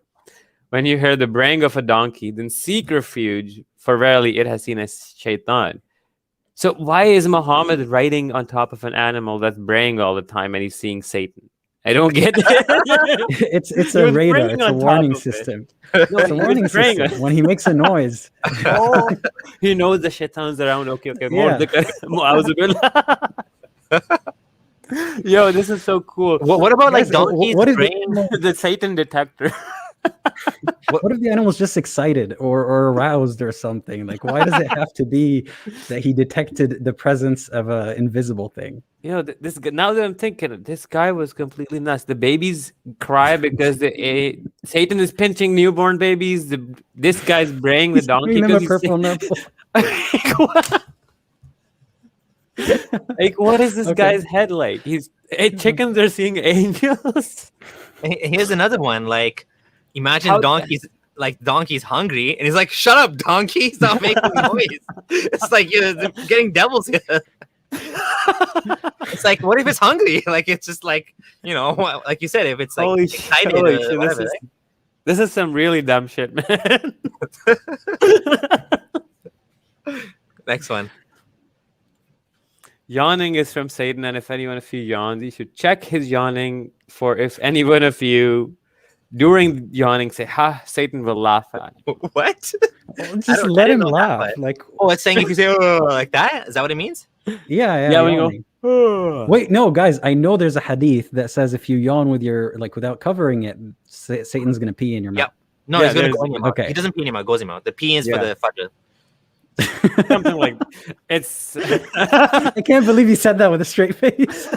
When you hear the braying of a donkey, then seek refuge, for verily it has seen a shaitan. So why is Muhammad riding on top of an animal that's braying all the time and he's seeing Satan? I don't get it. It's a radar. It's a warning system. No, it's a warning system. When he makes a noise. Oh, he knows the shaitan's around. Okay. Yeah. Yo, this is so cool. What about like donkeys braying? The Satan detector. What if the animal's just excited or aroused or something? Like, why does it have to be that he detected the presence of an invisible thing? You know, now that I'm thinking, this guy was completely nuts. The babies cry because Satan is pinching newborn babies. This guy's braying the donkey because he's purple nipple. Like, what is this guy's head like? Chickens are seeing angels. Here's another one. Like, imagine donkey's hungry, and he's like, "Shut up, donkey! Stop making noise." It's like you're getting devils here. It's like, what if it's hungry? Like, it's just like, like you said, if it's like excited or whatever. This is some really dumb shit, man. Next one. Yawning is from Satan, and if any one of you yawns, you should check his yawning. For if any one of you during yawning say, "Ha!" Satan will laugh at you. What? Just let him laugh. Like, it's saying if you say "oh" like that. Is that what it means? Yeah. When you go, wait, no, guys. I know there's a hadith that says if you yawn with without covering it, Satan's gonna pee in your mouth. Yep. No, he's gonna go in your mouth. Okay. He doesn't pee in your mouth. Goes in your mouth. The pee is for the fajr. Something like it's. I can't believe you said that with a straight face.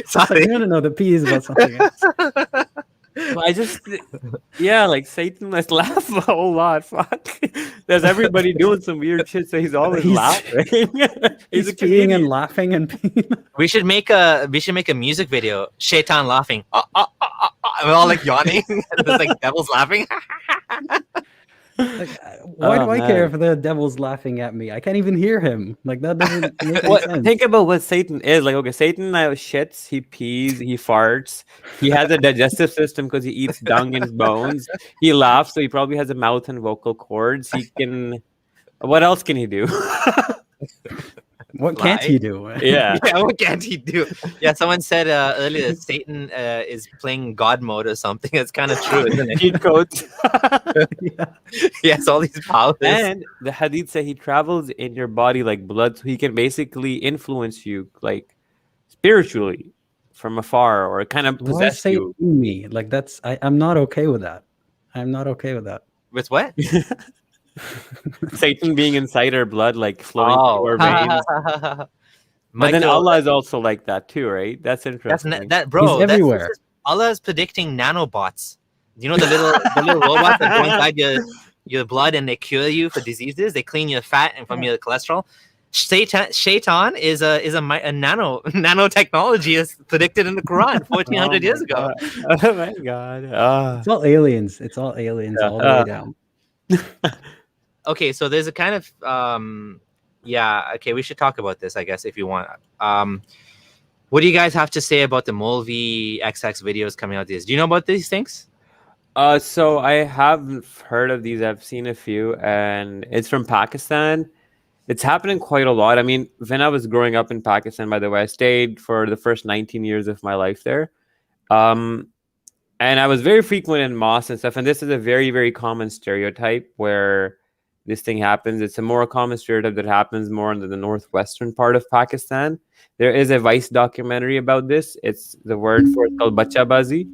Sorry. No. The P is about something else. I just, like Satan must laugh a whole lot. Fuck, there's everybody doing some weird shit, so he's always laughing. he's peeing and laughing and peeing. We should make a music video. Shaitan laughing. We're all like yawning. And there's like devils laughing. Like, why do I care if the devil's laughing at me? I can't even hear him. Like, that doesn't make any sense. Think about what Satan is. Like, okay, Satan shits, he pees, he farts. He has a digestive system because he eats dung and bones. He laughs, so he probably has a mouth and vocal cords. He can. What else can he do? What can't he do? Yeah, what can't he do? Yeah, someone said earlier that Satan is playing God mode or something. That's kind of true, isn't it? Cheat codes. He has all these powers. And the hadith say he travels in your body like blood, so he can basically influence you like spiritually from afar or kind of possess you. Me? Like, I'm not okay with that. I'm not okay with that. With what? Satan being inside our blood, like flowing through our veins. But then Allah is also like that too, right? That's interesting. Bro, he's everywhere. Allah is predicting nanobots. You know the little robots that go inside your blood and they cure you for diseases. They clean your fat and from your cholesterol. Shaitan is a nanotechnology as predicted in the Quran 1400 years ago. Oh my God! It's all aliens. It's all aliens all the way down. Okay, so there's a kind of okay, we should talk about this, I guess, if you want. What do you guys have to say about the Molvi XX videos coming out? Do you know about these things? So I have heard of these. I've seen a few, and it's from Pakistan. It's happening quite a lot. I mean, when I was growing up in Pakistan, by the way, I stayed for the first 19 years of my life there. And I was very frequent in mosques and stuff. And this is a very, very common stereotype where this thing happens. It's a more common stereotype that happens more in the northwestern part of Pakistan. There is a Vice documentary about this. It's the word for it called Bachabazi.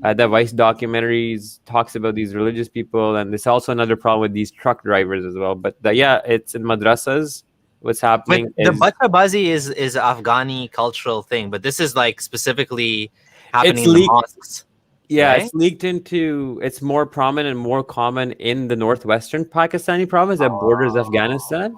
The Vice documentaries talks about these religious people, and there's also another problem with these truck drivers as well. But yeah, it's in madrasas. What's happening? The Bachabazi is Afghani cultural thing, but this is like specifically happening in the mosques. Yeah, right? It's leaked into. It's more prominent and more common in the northwestern Pakistani province that borders Afghanistan.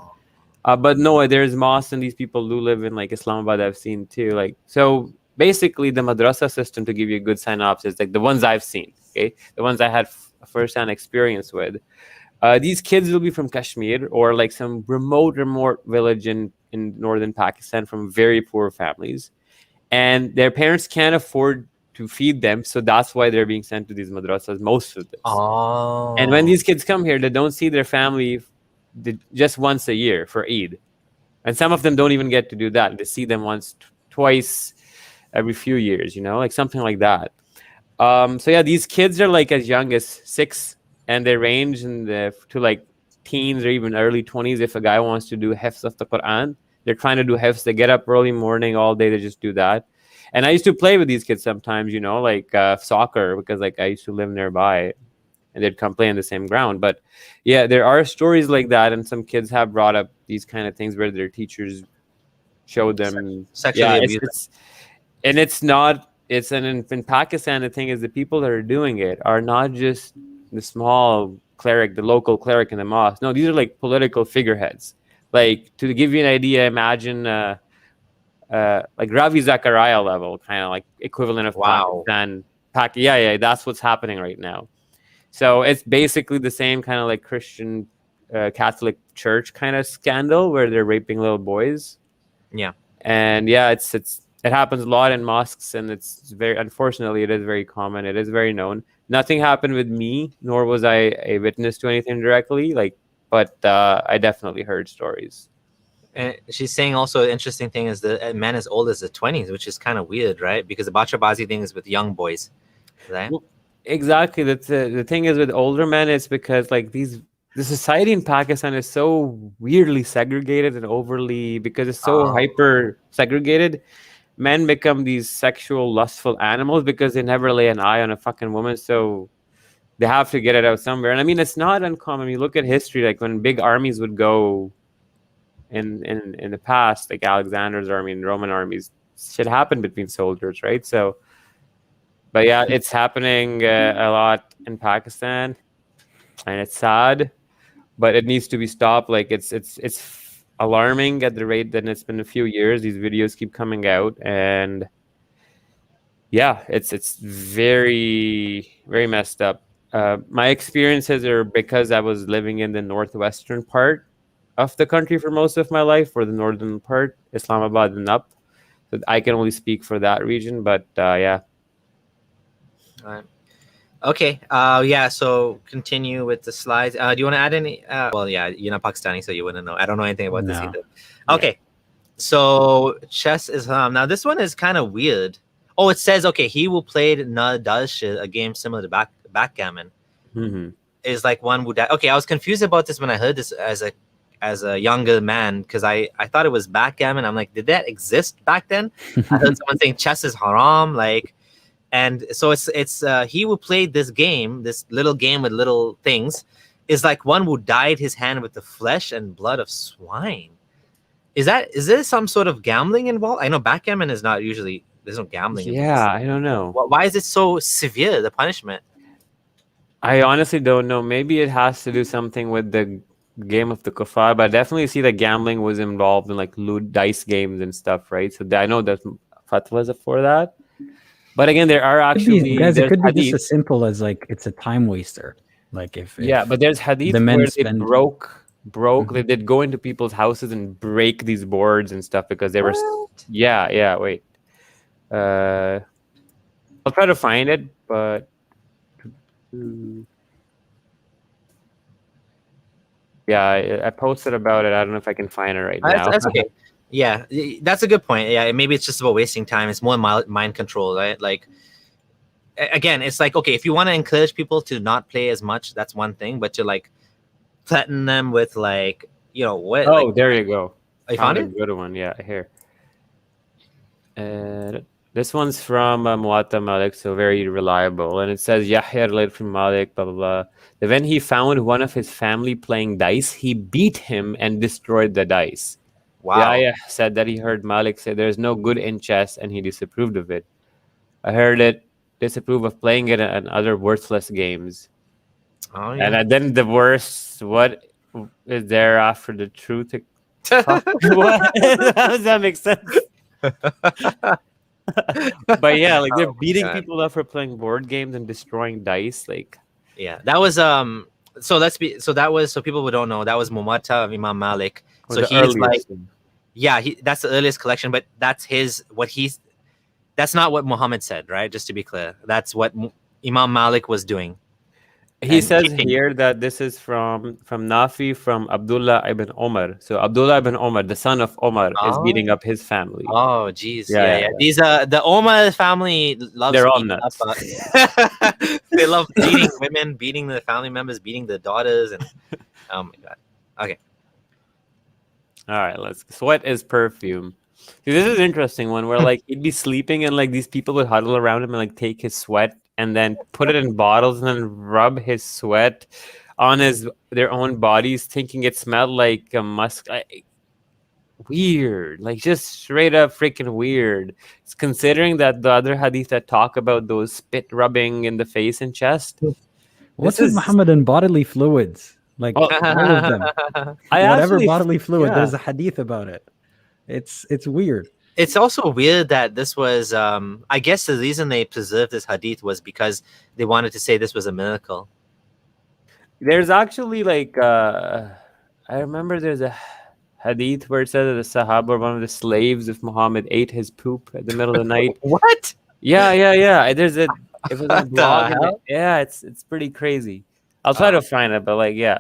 But no, there's mosques and these people do live in like Islamabad. I've seen too. Like so. Basically, the madrasa system, to give you a good synopsis, like the ones I've seen, okay, the ones I had first-hand experience with, these kids will be from Kashmir or like some remote village in northern Pakistan from very poor families, and their parents can't afford to feed them, so that's why they're being sent to these madrasas, most of this. Oh. And when these kids come here, they don't see their family just once a year for Eid, and some of them don't even get to do that. They see them once, twice every few years, you know, like something like that. So yeah, these kids are like as young as 6, and they range to like teens or even early 20s. If a guy wants to do hifz of the Quran, they're trying to do hifz. They get up early morning all day. They just do that. And I used to play with these kids sometimes, you know, like soccer, because like I used to live nearby, and they'd come play in the same ground. But yeah, there are stories like that, and some kids have brought up these kind of things where their teachers showed them sexually abused. And it's not, in Pakistan, the thing is the people that are doing it are not just the small cleric, the local cleric in the mosque. No, these are like political figureheads. Like, to give you an idea, imagine like Ravi Zachariah level, kind of like equivalent of Pakistan. Yeah, that's what's happening right now. So it's basically the same kind of like Christian Catholic church kind of scandal where they're raping little boys. Yeah. And yeah, it happens a lot in mosques, and it's very, unfortunately, it is very common. It is very known. Nothing happened with me, nor was I a witness to anything directly. But I definitely heard stories. And she's saying also an interesting thing is the men as old as the 20s, which is kind of weird, right? Because the Bachabazi thing is with young boys, right? Well, exactly. That's the thing is with older men, it's because like the society in Pakistan is so weirdly segregated and overly, because it's so hyper segregated. Men become these sexual, lustful animals because they never lay an eye on a fucking woman. So they have to get it out somewhere. And I mean, it's not uncommon. You look at history, like when big armies would go in the past, like Alexander's army and Roman armies, shit happened between soldiers, right? So, but yeah, it's happening a lot in Pakistan, and it's sad, but it needs to be stopped. Like it's alarming at the rate that it's been a few years. These videos keep coming out, and yeah, it's very, very messed up. My experiences are because I was living in the northwestern part of the country for most of my life, or the northern part, Islamabad and up. So I can only speak for that region, but yeah. All right. Okay. Yeah. So continue with the slides. Do you want to add any? Well, yeah, you're not Pakistani, so you wouldn't know. I don't know anything about this either. Okay. Yeah. So chess is now this one is kind of weird. Oh, it says he will play a game similar to backgammon. Mm-hmm. Is like one would. Okay, I was confused about this when I heard this as a younger man, because I thought it was backgammon. I'm like, did that exist back then? I heard someone saying chess is haram, like. And so it's he who played this game, this little game with little things, is like one who dyed his hand with the flesh and blood of swine. Is there some sort of gambling involved? I know backgammon is not usually, there's no gambling. Yeah, I don't know. Why is it so severe, the punishment? I honestly don't know. Maybe it has to do something with the game of the kuffar, but I definitely see that gambling was involved in like loot dice games and stuff, right? So I know there's fatwas for that. But again, there are actually it could be just as simple as like it's a time waster. Like if but there's hadith where they broke. Mm-hmm. They did go into people's houses and break these boards and stuff because they were. Yeah. Wait. I'll try to find it, but yeah, I posted about it. I don't know if I can find it right now. That's okay. Yeah, that's a good point. Yeah, maybe it's just about wasting time. It's more mind control, right? Like, again, it's like, okay, if you want to encourage people to not play as much, that's one thing. But to like threaten them with like, what? Oh, like, there you go. I found a it. good one. Yeah, here. This one's from Muatta Malik, so very reliable. And it says, Yahya related from Malik, blah, blah, blah. That when he found one of his family playing dice, he beat him and destroyed the dice. Wow. Yahya said that he heard Malik say there's no good in chess, and he disapproved of it. I heard it disapprove of playing it and other worthless games. Oh, yeah. And then the worst, what is there after the truth? What? How does that make sense? But yeah, like they're beating people up for playing board games and destroying dice. Like, yeah, that was so people who don't know, that was Muwatta of Imam Malik. So he's like, yeah, that's the earliest collection, but that's that's not what Muhammad said, right? Just to be clear, that's what Imam Malik was doing. He says here that this is from Nafi, from Abdullah ibn Omar. So Abdullah ibn Omar, the son of Omar, is beating up his family. Oh, geez. Yeah. These the Omar family loves. They're all nuts. They love beating women, beating the family members, beating the daughters, and oh my god. Okay. All right, sweat is perfume. See, this is an interesting one where like he'd be sleeping and like these people would huddle around him and like take his sweat and then put it in bottles and then rub his sweat on their own bodies, thinking it smelled like a musk. Weird, like just straight up freaking weird. It's considering that the other hadith that talk about those spit rubbing in the face and chest. What's with Muhammad and bodily fluids? Like all of them. Whatever bodily fluid, there's a hadith about it. It's weird. It's also weird that this was, I guess the reason they preserved this hadith was because they wanted to say this was a miracle. There's actually like, I remember there's a hadith where it says that the Sahaba or one of the slaves of Muhammad ate his poop at the middle of the night. What? Yeah. There's it was a blog. Yeah, it's pretty crazy. I'll try to find it, but like, yeah.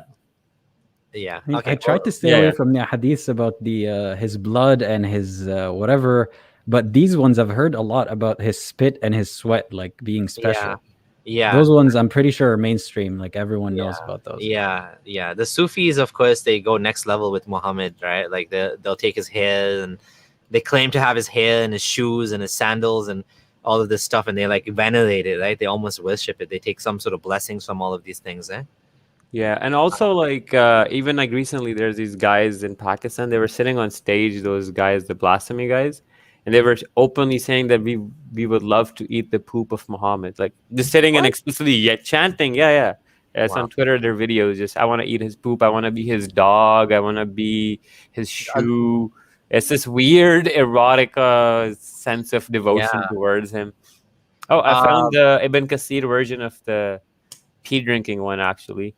Yeah. I tried to stay away from the hadiths about the his blood and his whatever, but these ones I've heard a lot about his spit and his sweat like being special. Yeah. Those ones I'm pretty sure are mainstream, like everyone knows about those. Yeah. The Sufis, of course, they go next level with Muhammad, right? Like they'll take his hair and they claim to have his hair and his shoes and his sandals and all of this stuff, and they like venerate it, right? They almost worship it. They take some sort of blessings from all of these things, eh? Yeah, and also like even like recently there's these guys in Pakistan, they were sitting on stage, those guys, the blasphemy guys, and they were openly saying that we would love to eat the poop of Muhammad, like just sitting and explicitly chanting. It's on Twitter, their videos, just I want to eat his poop, I want to be his dog, I want to be his shoe. It's this weird erotic sense of devotion towards him. I found the Ibn Kathir version of the pee drinking one actually.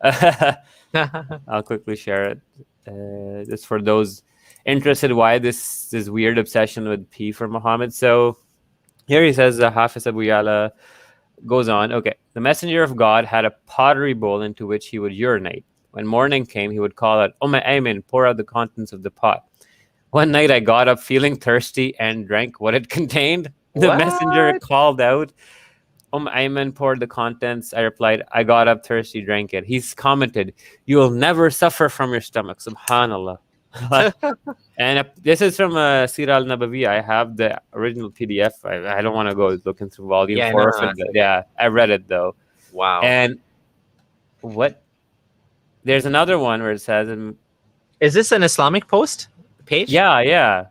I'll quickly share it just for those interested why this weird obsession with pee for Muhammad. So here he says, Hafiz Abu Yala goes on, okay, the messenger of God had a pottery bowl into which he would urinate. When morning came, he would call out, Ayman, pour out the contents of the pot. One night I got up feeling thirsty and drank what it contained. The messenger called out, Ayman poured the contents. I replied, I got up thirsty, drank it. He's commented, you will never suffer from your stomach. Subhanallah. And this is from Sirah al-Nabawi. I have the original PDF. I don't want to go looking through volume 4 of it. Yeah, I read it though. Wow. And there's another one where it says, is this an Islamic post page? Yeah.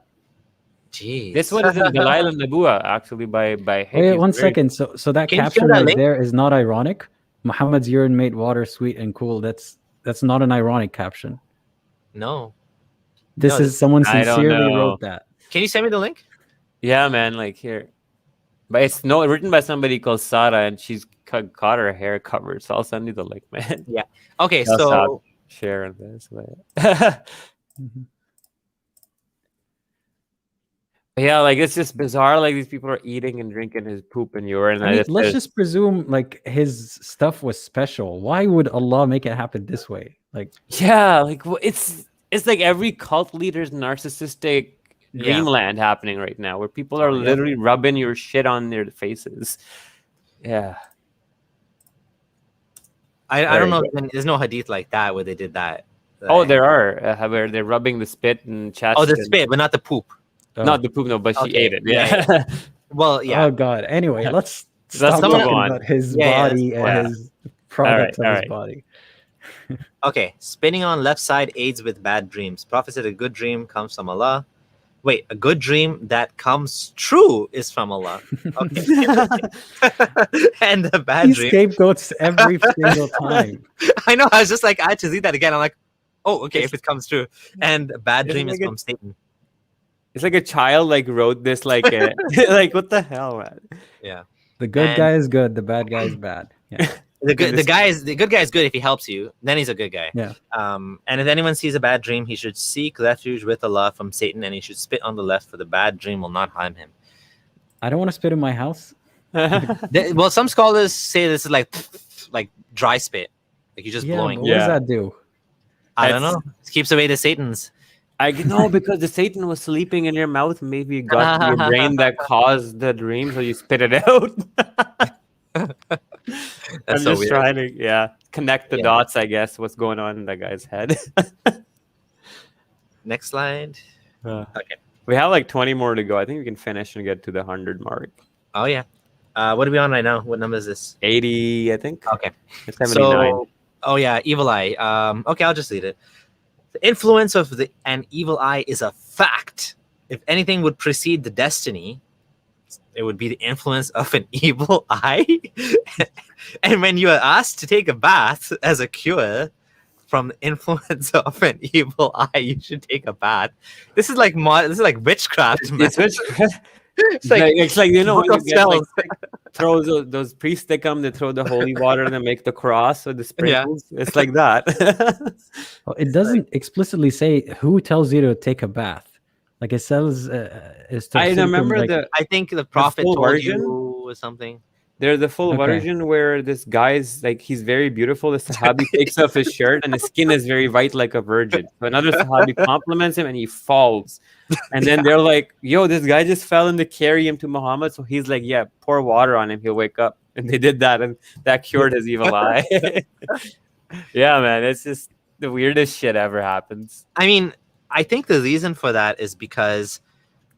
Jeez. This one is in Dalail al-Nabuwa, actually, by Wait, one second. So that caption right there is not ironic. Muhammad's urine made water sweet and cool. That's not an ironic caption. No. This is someone sincerely wrote that. Can you send me the link? Yeah, man. Like here, but it's written by somebody called Sarah, and she's got her hair covered. So I'll send you the link, man. Yeah. Okay. So share this. Yeah, like it's just bizarre. Like these people are eating and drinking his poop and urine. I mean, let's just presume like his stuff was special. Why would Allah make it happen this way? Like, yeah, like it's like every cult leader's narcissistic dreamland happening right now, where people are literally rubbing your shit on their faces. Yeah. I don't know. There's no hadith like that where they did that. Oh, there are where they're rubbing the spit and chest. Oh, the spit, but not the poop. Not the poop, no, but she ate it. Yeah. Well, yeah. Oh God. Anyway, let's stop move talking on. about his body and his product of his body. Okay, spinning on left side aids with bad dreams. Prophet said a good dream comes from Allah. Wait, a good dream that comes true is from Allah. Okay. And the bad dream. Scapegoats every single time. I know. I was just like, I had to read that again. I'm like, oh, okay, if it comes true. And the bad dream is from Satan. It's like a child like wrote this like like what the hell, man? Yeah. The good guy is good. The bad guy is bad. Yeah. The good guy is good if he helps you. Then he's a good guy. Yeah. And if anyone sees a bad dream, he should seek refuge with Allah from Satan, and he should spit on the left, for the bad dream will not harm him. I don't want to spit in my house. Well, some scholars say this is like dry spit, like you're just blowing. What does that do? I don't know. It keeps away the Satans. I know, because the Satan was sleeping in your mouth. Maybe it got to your brain that caused the dream, so you spit it out. I'm so just weird. trying to connect the dots, I guess, what's going on in that guy's head. Next slide. Okay. We have like 20 more to go. I think we can finish and get to the 100 mark. Oh, yeah. What are we on right now? What number is this? 80, I think. Okay. It's 79. So, evil eye. Okay, I'll just read it. The influence of an evil eye is a fact. If anything would precede the destiny, it would be the influence of an evil eye. And when you are asked to take a bath as a cure from the influence of an evil eye, you should take a bath. This is like witchcraft. Man. It's witchcraft. It's like you know when you get throw those priests, they come, they throw the holy water and they make the cross with the sprinkles. It's like that. Well, it doesn't explicitly say who tells you to take a bath. Like it says, I remember I think the prophet told you or something. There's the full version where this guy's like, he's very beautiful. The Sahabi takes off his shirt and his skin is very white like a virgin. So another Sahabi compliments him and he falls. And then they're like, yo, this guy just fell and they carry him to Muhammad. So he's like, yeah, pour water on him. He'll wake up. And they did that and that cured his evil eye. Yeah, man. It's just the weirdest shit ever happens. I mean, I think the reason for that is because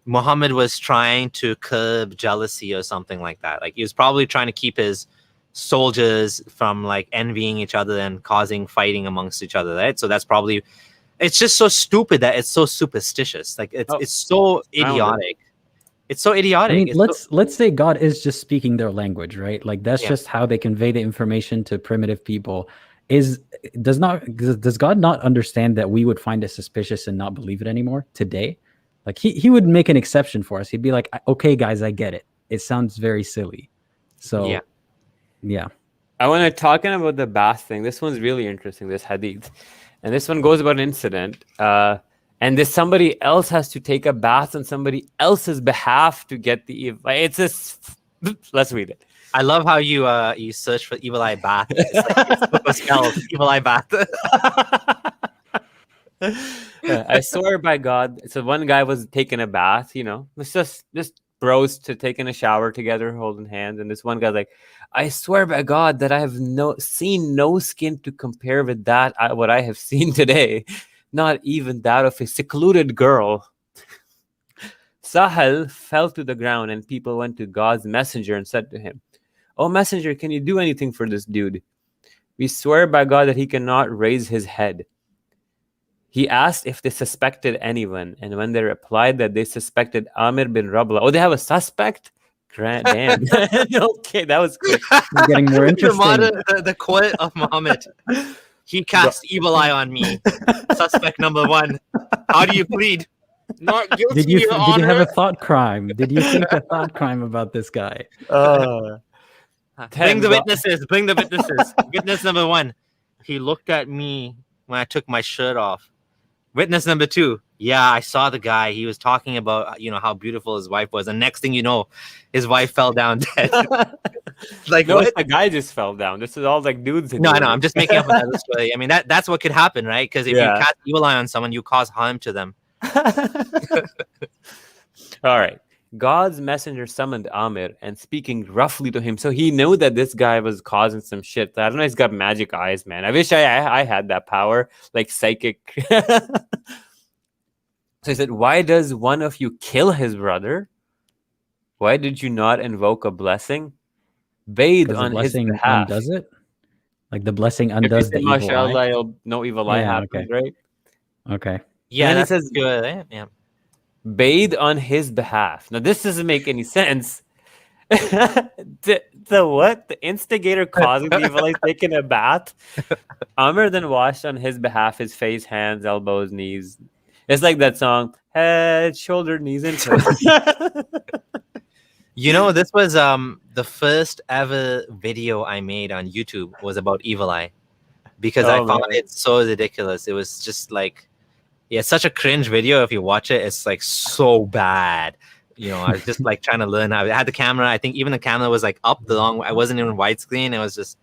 Muhammad was trying to curb jealousy or something like that. Like he was probably trying to keep his soldiers from like envying each other and causing fighting amongst each other, right? So that's probably, it's just so stupid that it's so superstitious. Like it's so idiotic. It's so idiotic. I mean, let's say God is just speaking their language, right? Like that's just how they convey the information to primitive people. Does God not understand that we would find it suspicious and not believe it anymore today? Like he would make an exception for us. He'd be like, okay, guys, I get it. It sounds very silly. So yeah. I want to talking about the bath thing. This one's really interesting, this hadith. And this one goes about an incident. And this somebody else has to take a bath on somebody else's behalf to get the evil. It's this. Let's read it. I love how you search for evil eye bath. It's like evil eye bath. I swear by God. So one guy was taking a bath, it's just bros to taking a shower together, holding hands. And this one guy's like, I swear by God that I have seen no skin to compare with what I have seen today. Not even that of a secluded girl. Sahal fell to the ground and people went to God's messenger and said to him, "Oh messenger, can you do anything for this dude? We swear by God that he cannot raise his head." He asked if they suspected anyone, and when they replied that they suspected Amir bin Rabla. Oh, they have a suspect? Damn. Okay, that was quick. It's getting more interesting. The quote of Muhammad. He cast evil eye on me. Suspect number one. How do you plead? Not guilty, Did you Honor. have a thought crime? Did you think a thought crime about this guy? Bring the witnesses. Bring the witnesses. Witness number one. He looked at me when I took my shirt off. Witness number two. Yeah, I saw the guy. He was talking about how beautiful his wife was, and next thing you know, his wife fell down dead. Like No, what? the guy just fell down. This is all like dudes. No, I know. I'm just making up another story. I mean, that's what could happen, right? Because if you Yeah. cast evil eye on someone, you cause harm to them. All right. God's messenger summoned Amir and speaking roughly to him. So he knew that this guy was causing some shit. I don't know. He's got magic eyes, man. I wish I had that power, like psychic. So he said, "Why does one of you kill his brother? Why did you not invoke a blessing? Bathe Because the on his blessing behalf. undoes it. Like the blessing If you undoes say the evil eye. mashallah, no evil eye Yeah, happens, right? Okay. Yeah, then he that's says- good. Eh? Yeah. Bathe on his behalf." Now, this doesn't make any sense. the what? The instigator causing the evil eye taking a bath. Amr then washed on his behalf his face, hands, elbows, knees. It's like that song, head, shoulder, knees, and toes. This was the first ever video I made on YouTube was about evil eye, because I Oh, found man. it so ridiculous. It was just like, yeah, such a cringe video. If you watch it, it's like so bad. I was just like trying to learn how. I had the camera. I think even the camera was like up the long. I wasn't even widescreen. It was just.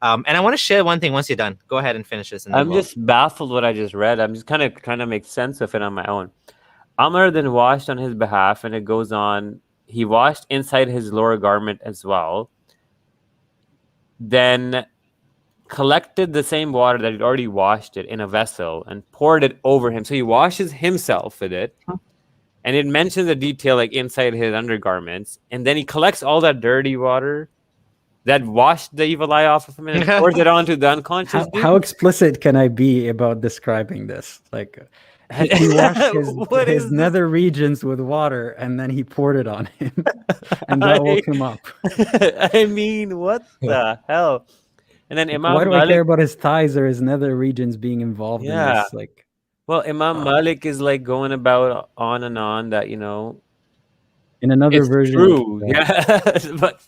And I want to share one thing once you're done. Go ahead and finish this. And then I'm just baffled what I just read. I'm just kind of trying to make sense of it on my own. Amr then washed on his behalf, and it goes on. He washed inside his lower garment as well. Then collected the same water that he'd already washed it in a vessel and poured it over him. So he washes himself with it. And it mentions the detail like inside his undergarments. And then he collects all that dirty water that washed the evil eye off of him and pours it onto the unconscious dude. How explicit can I be about describing this? Like, he washed What is his this? nether regions with water, and then he poured it on him, and that woke him up. I mean, what the hell? And then Imam Why do I Malik, care about his thighs or his nether regions being involved in Yeah. this? Like, well, Imam Malik is like going about on and on that, in another it's version, true. Yeah. But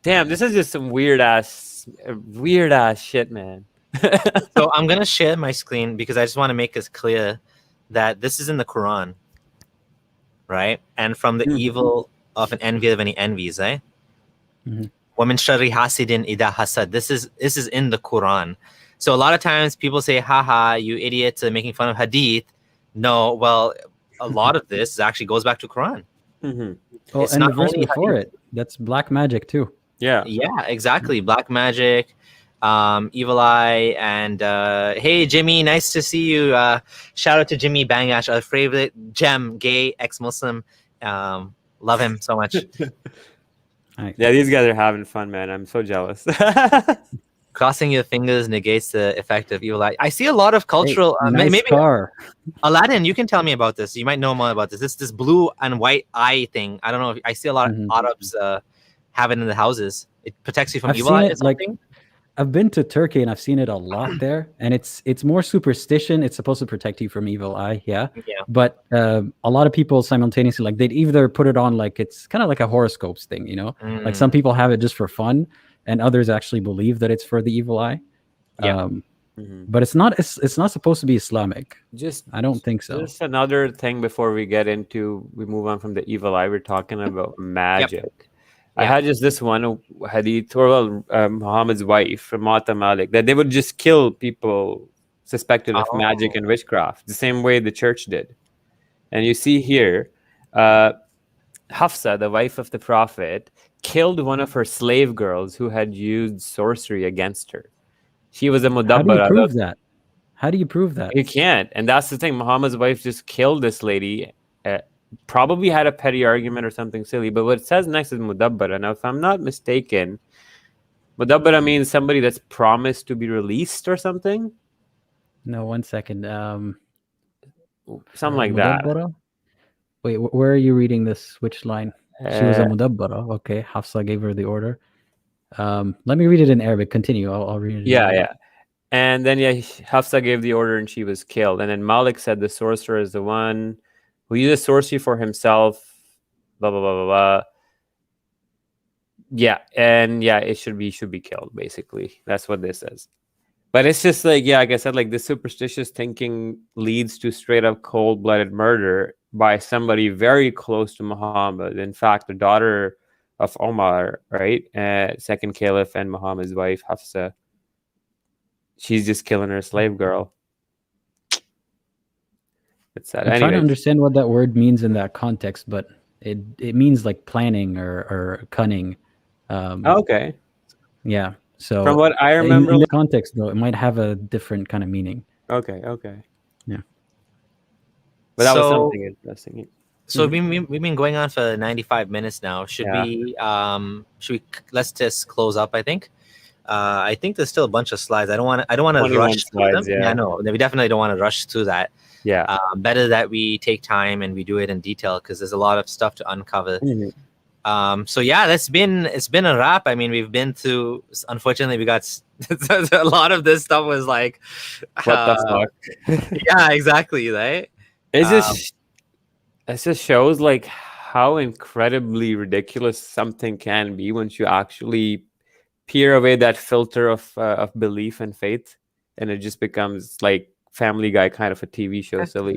damn, this is just some weird ass shit, man. So I'm gonna share my screen because I just want to make this clear that this is in the Quran, right? And from the evil of an envy of any envies, eh? Mhm. وَمِن شَرِّ حَاسِدٍ إِذَا حَسَدَ. This is in the Quran. So a lot of times people say, haha, you idiots are making fun of hadith. No, well, a lot of this actually goes back to Quran. Mhm. well, It's and the not verse only before hadith. it, that's black magic too. Yeah. Yeah, exactly. Black magic, evil eye, and hey Jimmy, nice to see you. Shout out to Jimmy Bangash, our favorite gem, gay ex-Muslim. Love him so much. Yeah, these guys are having fun, man. I'm so jealous. Crossing your fingers negates the effect of evil eye. I see a lot of cultural. Hey, nice maybe car. Aladdin, you can tell me about this. You might know more about this. This blue and white eye thing. I don't know. I see a lot of Mhm. Arabs have it in the houses. It protects you from I've evil seen eye. it, Or something? I've been to Turkey and I've seen it a lot there, and it's more superstition. It's supposed to protect you from evil eye, yeah. Yeah. But a lot of people simultaneously, like, they'd either put it on like it's kind of like a horoscopes thing, Like some people have it just for fun, and others actually believe that it's for the evil eye. Yeah. But it's not. It's not supposed to be Islamic. Just I don't think so. Just another thing before we move on from the evil eye. We're talking about magic. I had just this one hadith, or Muhammad's wife, Mata Malik, that they would just kill people suspected of magic and witchcraft, the same way the church did. And you see here, Hafsa, the wife of the Prophet, killed one of her slave girls who had used sorcery against her. She was a mudabbara. How do you prove that? How do you prove that? You can't. And that's the thing. Muhammad's wife just killed this lady. Probably had a petty argument or something silly. But what it says next is mudabbara. Now, if I'm not mistaken, mudabbara means somebody that's promised to be released or something. No, 1 second. Something like that. Mudabbara? Wait, where are you reading this? Which line? She was a mudabbara. Okay, Hafsa gave her the order. Let me read it in Arabic. Continue. I'll read it. Yeah. And then Hafsa gave the order and she was killed. And then Malik said the sorcerer is the one who uses sorcery for himself. Blah blah blah blah blah. Yeah, and it should be killed. Basically, that's what this says. But it's just like, yeah, like I said, like the superstitious thinking leads to straight up cold-blooded murder by somebody very close to Muhammad. In fact, the daughter of Omar, right, second caliph, and Muhammad's wife Hafsa, she's just killing her slave girl. It's sad. I'm trying to Anyways, understand what that word means in that context, but it means like planning or cunning. okay. Yeah. So From what I remember, in the context though, it might have a different kind of meaning. okay. Yeah. But that was So- something interesting. So we've been going on for 95 minutes now. Should Yeah. we let's just close up, I think. I think there's still a bunch of slides. I don't want to 21 rush through slides, them. yeah. No, we definitely don't want to rush through that. Yeah. Better that we take time and we do it in detail because there's a lot of stuff to uncover. So yeah, it's been a wrap. I mean, we've been through. Unfortunately, we got a lot of this stuff was like, What the fuck? yeah, exactly, right? It just shows like how incredibly ridiculous something can be once you actually peel away that filter of belief and faith, and it just becomes like Family Guy kind of a TV show, silly.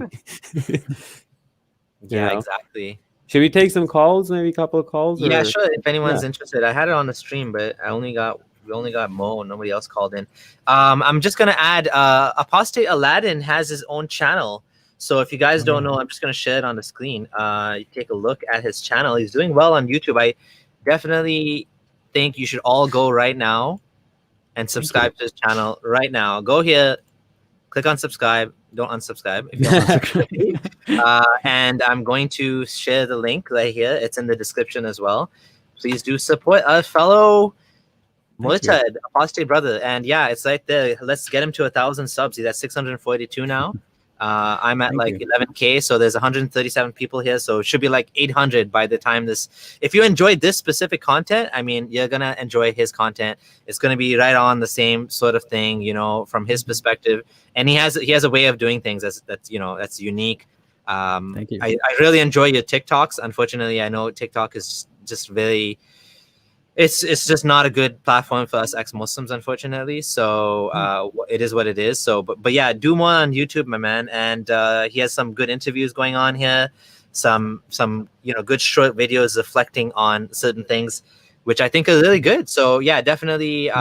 Yeah, know? exactly. Should we take some calls? Maybe a couple of calls? Yeah, or- sure. If anyone's Yeah. interested, I had it on the stream, but we only got Mo. Nobody else called in. I'm just gonna add. Apostate Aladdin has his own channel. So if you guys don't know, I'm just gonna share it on the screen. You take a look at his channel. He's doing well on YouTube. I definitely think you should all go right now and subscribe to his channel right now. Go here, click on subscribe. Don't unsubscribe if you don't unsubscribe. And I'm going to share the link right here. It's in the description as well. Please do support our fellow Murtad, apostate brother. And yeah, it's right there. Let's get him to 1,000 subs. He's at 642 now. I'm at Thank you. 11K, so there's 137 people here, so it should be like 800 by the time this. If you enjoyed this specific content, I mean, you're gonna enjoy his content. It's gonna be right on the same sort of thing, you know, from his perspective. And he has a way of doing things that's unique. Thank you. I really enjoy your TikToks. Unfortunately, I know TikTok is just very. It's just not a good platform for us ex-Muslims, unfortunately. So it is what it is. So, but yeah, do more on YouTube, my man. And he has some good interviews going on here. Some good short videos reflecting on certain things, which I think are really good. So yeah, definitely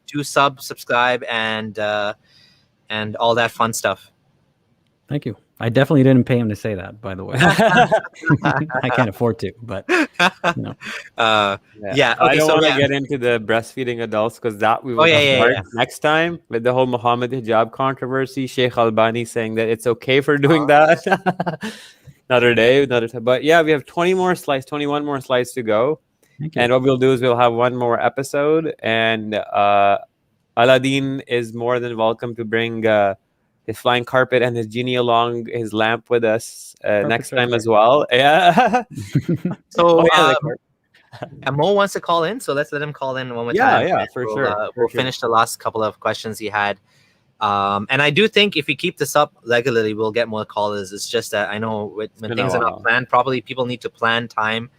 do subscribe and all that fun stuff. Thank you. I definitely didn't pay him to say that, by the way. I can't afford to, but no. Yeah. I Okay, don't so want to yeah. get into the breastfeeding adults because that we will Oh, yeah, have yeah. next time with the whole Muhammad hijab controversy. Sheikh Albani saying that it's okay for doing that. Another day, another time. But yeah, we have 21 more slides to go. Thank you. And what we'll do is we'll have one more episode, and Aladdin is more than welcome to bring his flying carpet and his genie along, his lamp with us next time as well. Yeah. So the Mo wants to call in, so let's let him call in one more Yeah, time. yeah, and for we'll, sure, we'll for sure. finish the last couple of questions he had. And I do think if we keep this up regularly, we'll get more callers. It's just that I know when been a things are while. not planned properly, people need to plan time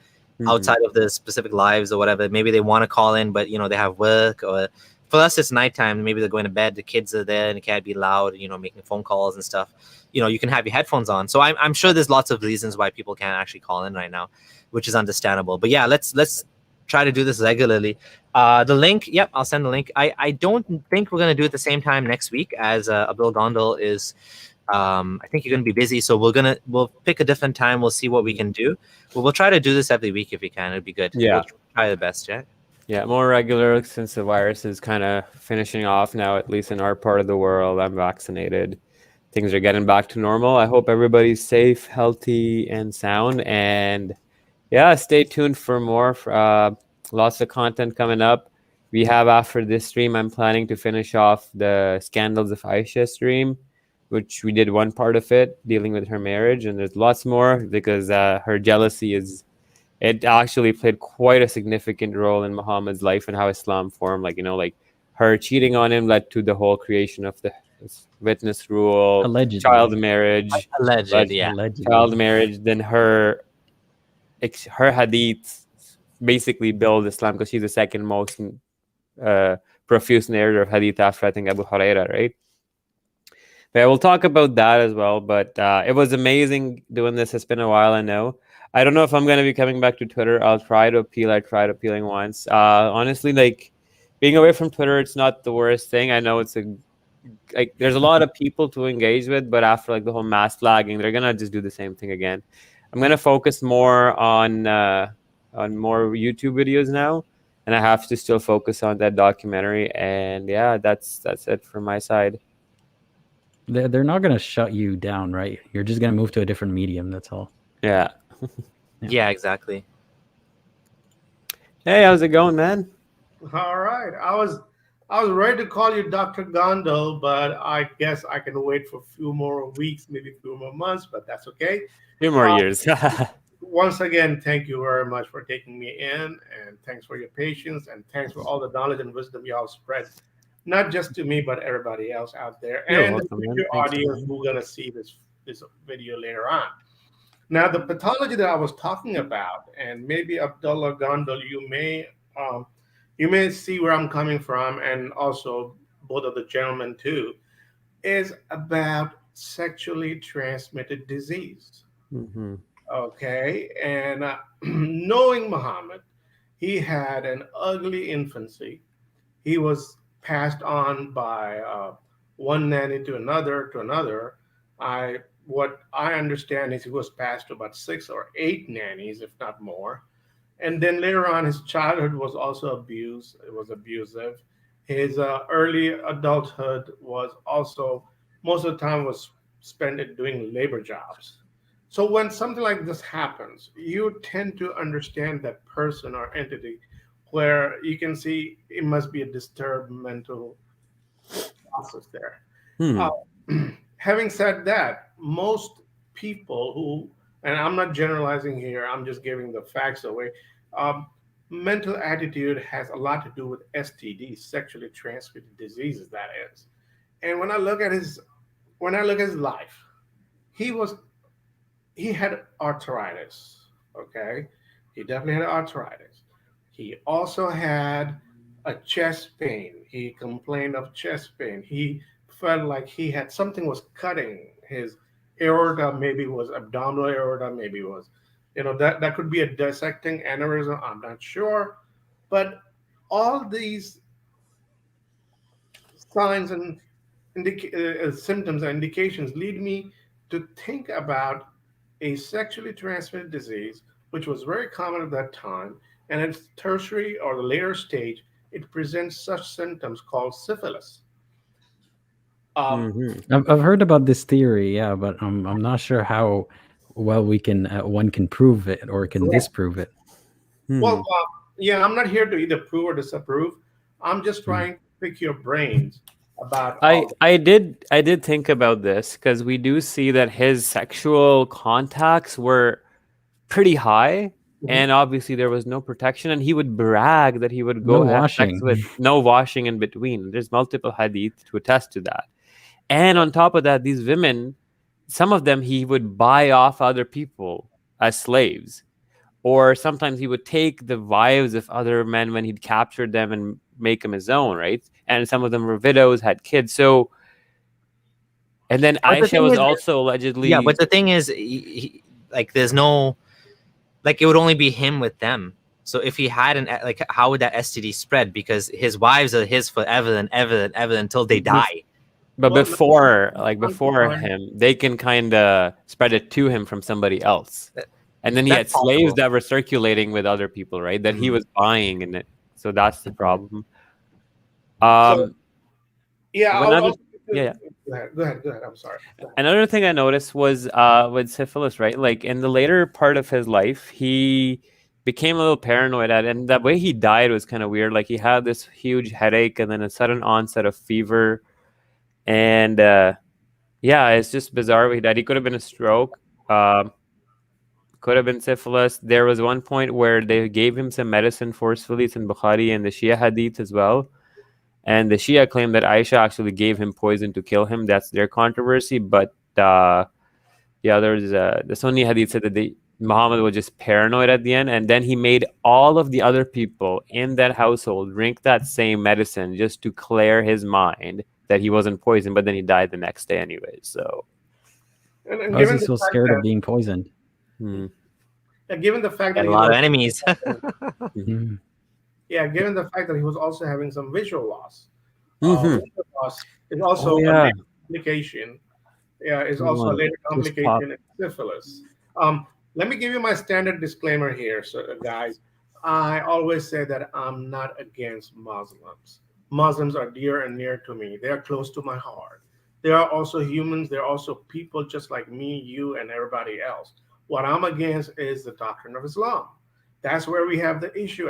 Mhm. outside of the specific lives or whatever. Maybe they want to call in, but they have work, or for us it's nighttime. Maybe they're going to bed. The kids are there and it can't be loud. Making phone calls and stuff. You can have your headphones on. So I'm sure there's lots of reasons why people can't actually call in right now, which is understandable. But yeah, let's try to do this regularly. The link, yep, I'll send the link. I don't think we're gonna do it the same time next week as Abdul Gondal is. I think you're gonna be busy, so we'll pick a different time. We'll see what we can do. But we'll try to do this every week if we can. It'd be good. Yeah. We'll try the best. Yeah. Yeah, more regular since the virus is kind of finishing off now, at least in our part of the world. I'm vaccinated. Things are getting back to normal. I hope everybody's safe, healthy, and sound. And yeah, stay tuned for more. Lots of content coming up. We have, after this stream, I'm planning to finish off the Scandals of Aisha stream, which we did one part of it, dealing with her marriage. And there's lots more because her jealousy it actually played quite a significant role in Muhammad's life and how Islam formed. Like her cheating on him led to the whole creation of the witness rule, Allegedly. child marriage, Allegedly. child marriage. Then her hadith basically build Islam because she's the second most profuse narrator of hadith after, I think, Abu Huraira, right? But I will talk about that as well. But it was amazing doing this. It's been a while, I know. I don't know if I'm going to be coming back to Twitter. I'll try to appeal. I tried appealing once. Honestly, like, being away from Twitter, it's not the worst thing. I know it's there's a lot of people to engage with, but after like the whole mass flagging, they're going to just do the same thing again. I'm going to focus more on more YouTube videos now, and I have to still focus on that documentary. And yeah, that's it from my side. They're not going to shut you down, right? You're just going to move to a different medium. That's all. Yeah. Yeah, exactly. Hey, how's it going, man? All right. I was ready to call you Dr. Gondal, but I guess I can wait for a few more weeks, maybe a few more months, but that's okay. A few more years. Once again, thank you very much for taking me in, and thanks for your patience, and thanks for all the knowledge and wisdom y'all spread, not just to me, but everybody else out there, and the audience who's going to see this video later on. Now, the pathology that I was talking about, and maybe Abdullah, Gondal, you may see where I'm coming from, and also both of the gentlemen too, is about sexually transmitted disease. Mm-hmm. Okay, and knowing Muhammad, he had an ugly infancy. He was passed on by one nanny to another. What I understand is he was passed to about 6 or 8 nannies, if not more. And then later on, his childhood was also abused. It was abusive. His early adulthood was also, most of the time, was spent doing labor jobs. So when something like this happens, you tend to understand that person or entity where you can see it must be a disturbed mental process there. Having said that, most people who, and I'm not generalizing here, I'm just giving the facts away, mental attitude has a lot to do with STDs, sexually transmitted diseases, that is. And when I look at his life, he had arthritis, okay? He definitely had arthritis. He also had a chest pain. He complained of chest pain. He felt like he had something was cutting his aorta, maybe it was abdominal aorta, maybe it was, that could be a dissecting aneurysm, I'm not sure. But all these signs and symptoms and indications lead me to think about a sexually transmitted disease, which was very common at that time, and at tertiary or the later stage, it presents such symptoms called syphilis. I've heard about this theory, yeah, but I'm not sure how well one can prove it or can disprove it. Well, yeah, I'm not here to either prove or disapprove. I'm just trying to pick your brains about. I did think about this because we do see that his sexual contacts were pretty high, and obviously there was no protection, and he would brag that he would go have sex with no washing in between. There's multiple hadith to attest to that. And on top of that, these women, some of them he would buy off other people as slaves. Or sometimes he would take the wives of other men when he'd captured them and make them his own, right? And some of them were widows, had kids. So, and then Aisha was also allegedly... Yeah, but the thing is, there's no... Like, it would only be him with them. So if he had how would that STD spread? Because his wives are his forever and ever and ever until they die. But before him, they can kind of spread it to him from somebody else. And then he had slaves that were circulating with other people, right? That he was buying in it. So that's the problem. Go ahead. I'm sorry. Another thing I noticed was with syphilis, right? Like in the later part of his life, he became a little paranoid and the way he died was kind of weird. Like he had this huge headache and then a sudden onset of fever. And it's just bizarre way he died. He could have been a stroke. Could have been syphilis. There was one point where they gave him some medicine forcefully. It's in Bukhari and the Shia hadith as well. And the Shia claim that Aisha actually gave him poison to kill him. That's their controversy. But there's the Sunni hadith said that Muhammad was just paranoid at the end, and then he made all of the other people in that household drink that same medicine just to clear his mind that he wasn't poisoned, but then he died the next day anyway. So And Why is he given the so fact scared that, of being poisoned? hmm. given the fact that Got a he lot of was, enemies. Mhm. yeah, given the fact that he was also having some visual loss, Mhm. visual loss is also Oh, a yeah. later complication. Yeah, is Good also a one. later Just complication in syphilis. Let me give you my standard disclaimer here, so guys. I always say that I'm not against Muslims. Muslims are dear and near to me. They are close to my heart. They are also humans. They're also people just like me, you, and everybody else. What I'm against is the doctrine of Islam. That's where we have the issue.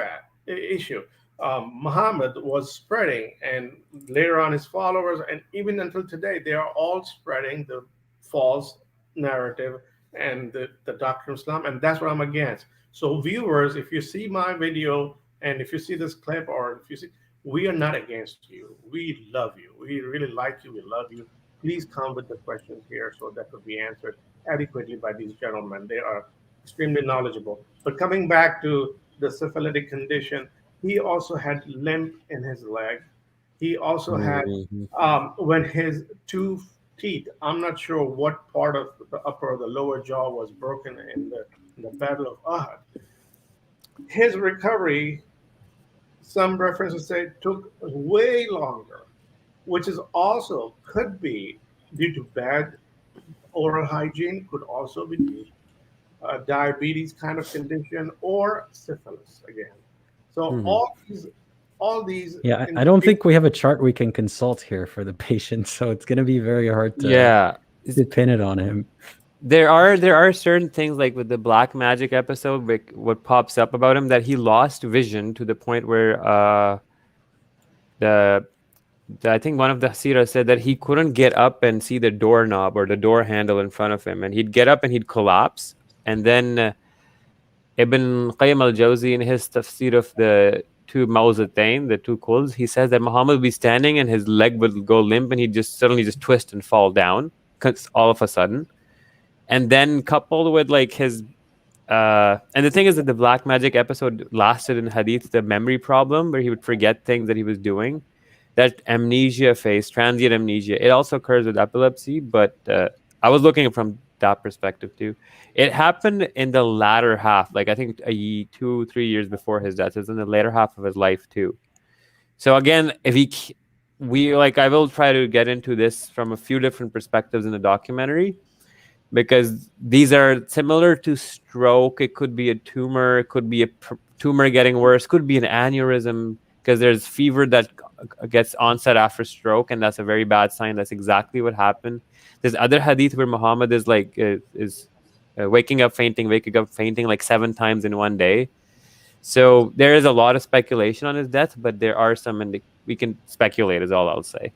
Muhammad was spreading, and later on his followers, and even until today, they are all spreading the false narrative and the doctrine of Islam, and that's what I'm against. So, viewers, if you see my video and if you see this clip, or if you see, we are not against you. We love you. We really like you. We love you. Please come with the questions here so that could be answered adequately by these gentlemen. They are extremely knowledgeable. But coming back to the syphilitic condition, he also had limp in his leg. He also had, Mhm. when his two teeth, I'm not sure what part of the upper or the lower jaw was broken in the Battle of Uhud. His recovery, some references say, took way longer, which is also could be due to bad oral hygiene, could also be due to diabetes kind of condition, or syphilis again. So Mhm. all these Yeah, I don't indicate, think we have a chart we can consult here for the patient, so it's going to be very hard to Yeah. pin it on him. There are certain things like with the black magic episode, like what pops up about him, that he lost vision to the point where the I think one of the Sira said that he couldn't get up and see the doorknob or the door handle in front of him, and he'd get up and he'd collapse. And then Ibn Qayyim al-Jawzi, in his tafsir of the two Mawzatain, the two quls, he says that Muhammad would be standing and his leg would go limp and he'd just suddenly just twist and fall down all of a sudden. And then coupled with like his and the thing is that the black magic episode lasted in hadith, the memory problem where he would forget things that he was doing, that amnesia phase, transient amnesia, it also occurs with epilepsy, but I was looking from that perspective too. It happened in the latter half, like I think 2-3 years before his death. It's in the later half of his life too. So again, I will try to get into this from a few different perspectives in the documentary, because these are similar to stroke. It could be a tumor, it could be a tumor getting worse, could be an aneurysm, because there's fever that gets onset after stroke, and that's a very bad sign. That's exactly what happened. There's other hadith where Muhammad is like waking up fainting like 7 times in one day. So there is a lot of speculation on his death, but there are some we can speculate, is all I'll say.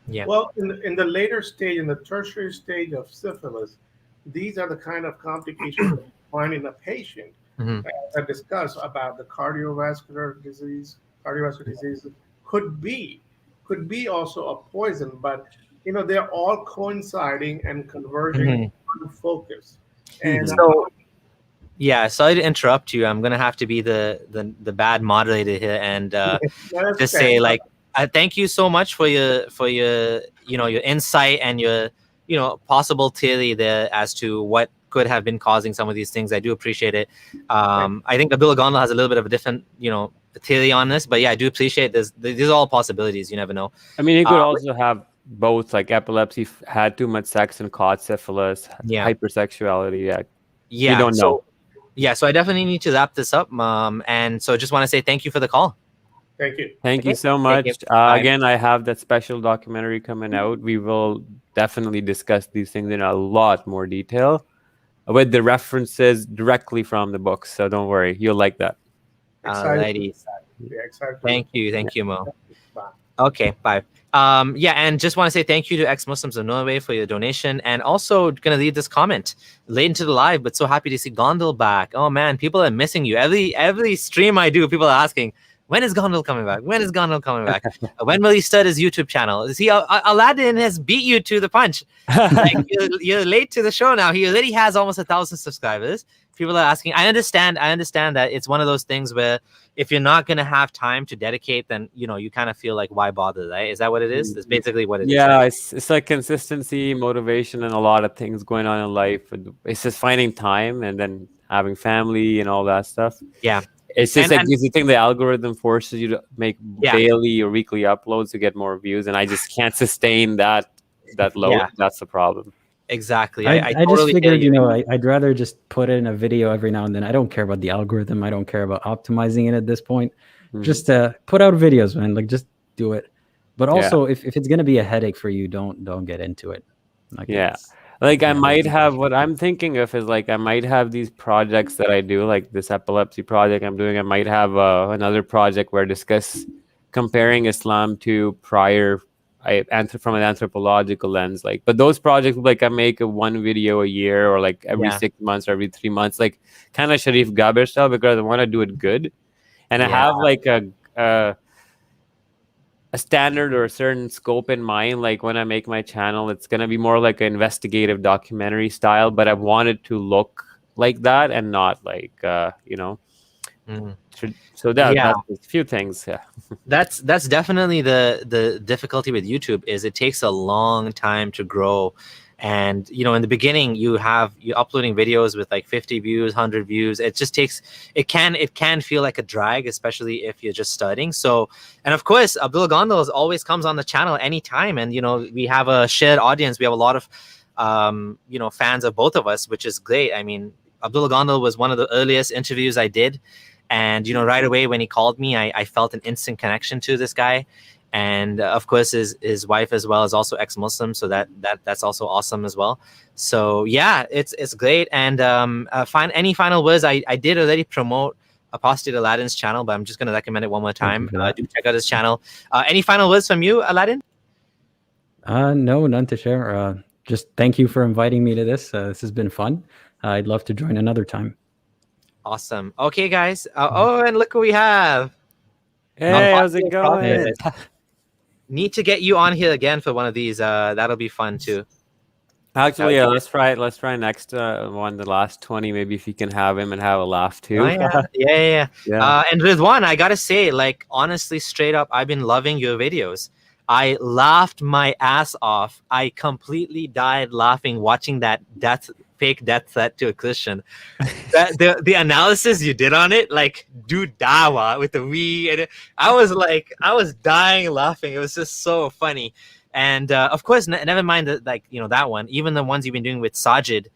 Yeah. well, in the later stage, in the tertiary stage of syphilis, these are the kind of complications that you find in a patient. Mhm. As I discussed about the cardiovascular disease. Cardiovascular disease could be also a poison, but they're all coinciding and converging Mhm. in one focus. And So yeah, sorry to interrupt you. I'm gonna have to be the bad moderator here and that's just fair. say like thank you so much for your your insight and your possible theory there as to what could have been causing some of these things. I do appreciate it. I think Abdullah Gondal has a little bit of a different theory on this, but yeah, I do appreciate this. These are all possibilities. You never know. I mean, he could also have both, like epilepsy, had too much sex and caught syphilis, Yeah. hypersexuality. Yeah. We don't know. So I definitely need to wrap this up, and so just want to say thank you for the call. Thank you. Thank you Okay. so Thank much. you. Bye. Again, I have that special documentary coming out. We will definitely discuss these things in a lot more detail with the references directly from the books. So don't worry, you'll like that. Alrighty. Yeah, excited. Thank you, Mo. Bye. Okay, bye. Yeah, and just want to say thank you to ex-Muslims of Norway for your donation, and also gonna leave this comment late into the live, but so happy to see Gondal back. Oh man, people are missing you. Every stream I do, people are asking, when is Gondal coming back? When is Gondal coming back? When will he start his YouTube channel? See, Aladdin has beat you to the punch. Like, you're late to the show now. He already has almost 1,000 subscribers. people are asking. I understand that it's one of those things where if you're not going to have time to dedicate, then you kind of feel like, why bother, right? Is that what it is? That's basically what it is. Yeah, Right? it's like consistency, motivation, and a lot of things going on in life. It's just finding time and then having family and all that stuff. Yeah. It's just if you think the algorithm forces you to make daily or weekly uploads to get more views, and I just can't sustain that load. Yeah. That's the problem. Exactly. I totally just figured, I'd rather just put in a video every now and then. I don't care about the algorithm. I don't care about optimizing it at this point. Just put out videos, man. Like, just do it. But also, if it's gonna be a headache for you, don't get into it. Like, like I might have, what I'm thinking of is like I might have these projects that I do, like this epilepsy project I'm doing. I might have another project where I discuss comparing Islam to prior. I answer from an anthropological lens, like, but those projects, like, I make one video a year or like every 6 months or every 3 months, like kind of Sharif Gaber style, because I want to do it good, and I have like a standard or a certain scope in mind. Like when I make my channel, it's gonna be more like an investigative documentary style, but I want it to look like that and not like So that's a few things. Yeah, that's definitely the difficulty with YouTube, is it takes a long time to grow. And in the beginning, you're uploading videos with like 50 views, 100 views. It just takes, it can feel like a drag, especially if you're just starting. So, and of course, Abdullah Gondal always comes on the channel anytime, and we have a shared audience. We have a lot of fans of both of us, which is great. I mean, Abdullah Gondal was one of the earliest interviews I did. And, right away when he called me, I felt an instant connection to this guy. And of course, his wife as well is also ex-Muslim. So that's also awesome as well. So yeah, it's great. And any final words? I did already promote Apostate Aladdin's channel, but I'm just going to recommend it one more time. Do check out his channel. Any final words from you, Aladdin? No, none to share. Just thank you for inviting me to this. This has been fun. I'd love to join another time. Awesome. Okay, guys. And look who we have. Hey, how's it going? Need to get you on here again for one of these. That'll be fun too. Actually, yeah, let's try next one, the last 20. Maybe if you can have him and have a laugh too. Oh, yeah. And Ridwan, I gotta say, like, honestly, straight up, I've been loving your videos. I laughed my ass off. I completely died laughing watching that fake death threat to a Christian. The analysis you did on it, like, do dawa with the we, and I was dying laughing. It was just so funny. And of course, never mind that one. Even the ones you've been doing with Sajid,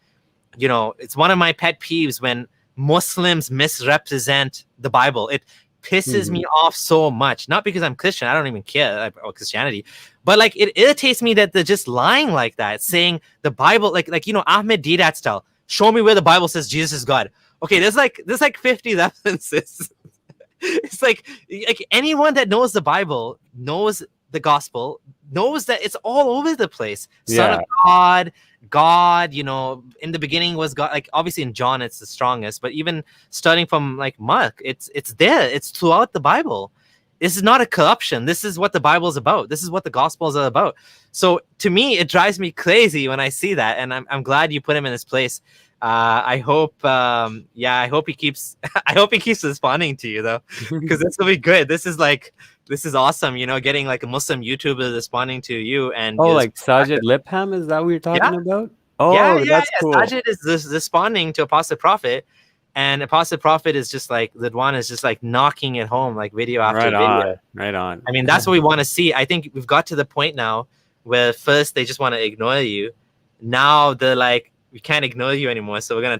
it's one of my pet peeves when Muslims misrepresent the Bible. It pisses me off so much. Not because I'm Christian, I don't even care about Christianity, but like it irritates me that they're just lying like that, saying the Bible, like Ahmed Deedat style. Show me where the Bible says Jesus is God. Okay, there's like 50 references. It's like anyone that knows the Bible, knows the gospel, knows that it's all over the place. Son of God, in the beginning was God. Like, obviously in John it's the strongest, but even starting from like Mark, it's there. It's throughout the Bible. This is not a corruption. This is what the Bible is about. This is what the Gospels are about. So to me, it drives me crazy when I see that, and I'm glad you put him in his place. I hope he keeps I hope he keeps responding to you, though, because this will be good. This is awesome, getting like a Muslim YouTuber responding to you. And like Sajid Lipham, is that what you're talking about? Oh, that's cool. Sajid is responding to Apostate Prophet, and Apostate Prophet is just like, Ridwan is just like knocking it home, like video after video. Right on. I mean, that's what we want to see. I think we've got to the point now where first they just want to ignore you. Now they're like, we can't ignore you anymore, so we're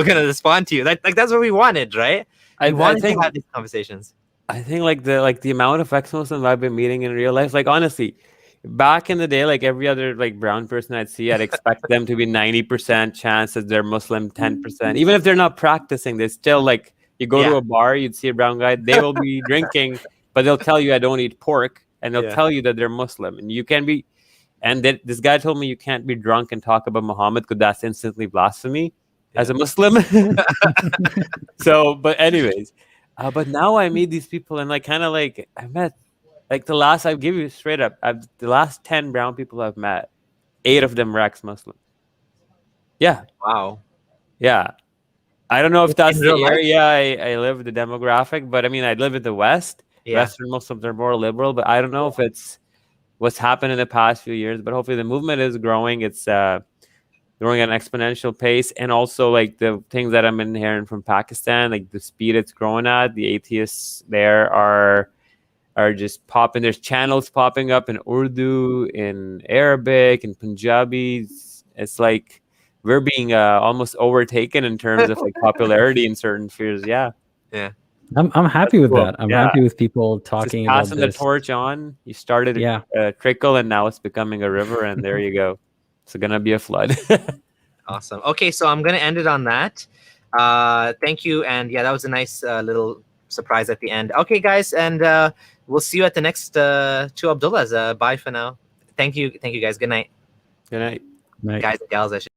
gonna respond to you. Like that's what we wanted, right? We wanted to have these conversations. I think like the amount of ex-Muslims I've been meeting in real life, like honestly, back in the day, like every other like brown person I'd see, I'd expect them to be 90% chance that they're Muslim, 10%. Even if they're not practicing, they're still like, you go to a bar, you'd see a brown guy, they will be drinking, but they'll tell you I don't eat pork, and they'll tell you that they're Muslim, and you can be. And this guy told me you can't be drunk and talk about Muhammad because that's instantly blasphemy as a Muslim. So, but anyways, but now I meet these people, and like kind of like I met, like I'll give you straight up, the last 10 brown people I've met, 8 of them were ex-Muslim. Yeah. Wow. Yeah. I don't know if that's In the real life? area I live, the demographic, but I mean, I live in the West. Yeah. Western Muslims are more liberal, but I don't know if it's what's happened in the past few years. But hopefully, the movement is growing. It's growing at an exponential pace, and also like the things that I'm hearing from Pakistan, like the speed it's growing at. The atheists there are just popping. There's channels popping up in Urdu, in Arabic, in Punjabi. It's like we're being almost overtaken in terms of like popularity in certain spheres. Yeah, I'm happy with cool. that. I'm Yeah. happy with people just talking about passing the this. torch on. You started Yeah. a trickle, and now it's becoming a river, and there you go. It's gonna be a flood. Awesome. Okay, so I'm gonna end it on that. Thank you, and yeah, that was a nice little surprise at the end. Okay, guys, and we'll see you at the next two Abdullahs. Bye for now. Thank you, guys. Good night, Good night. Right. guys and gals. I should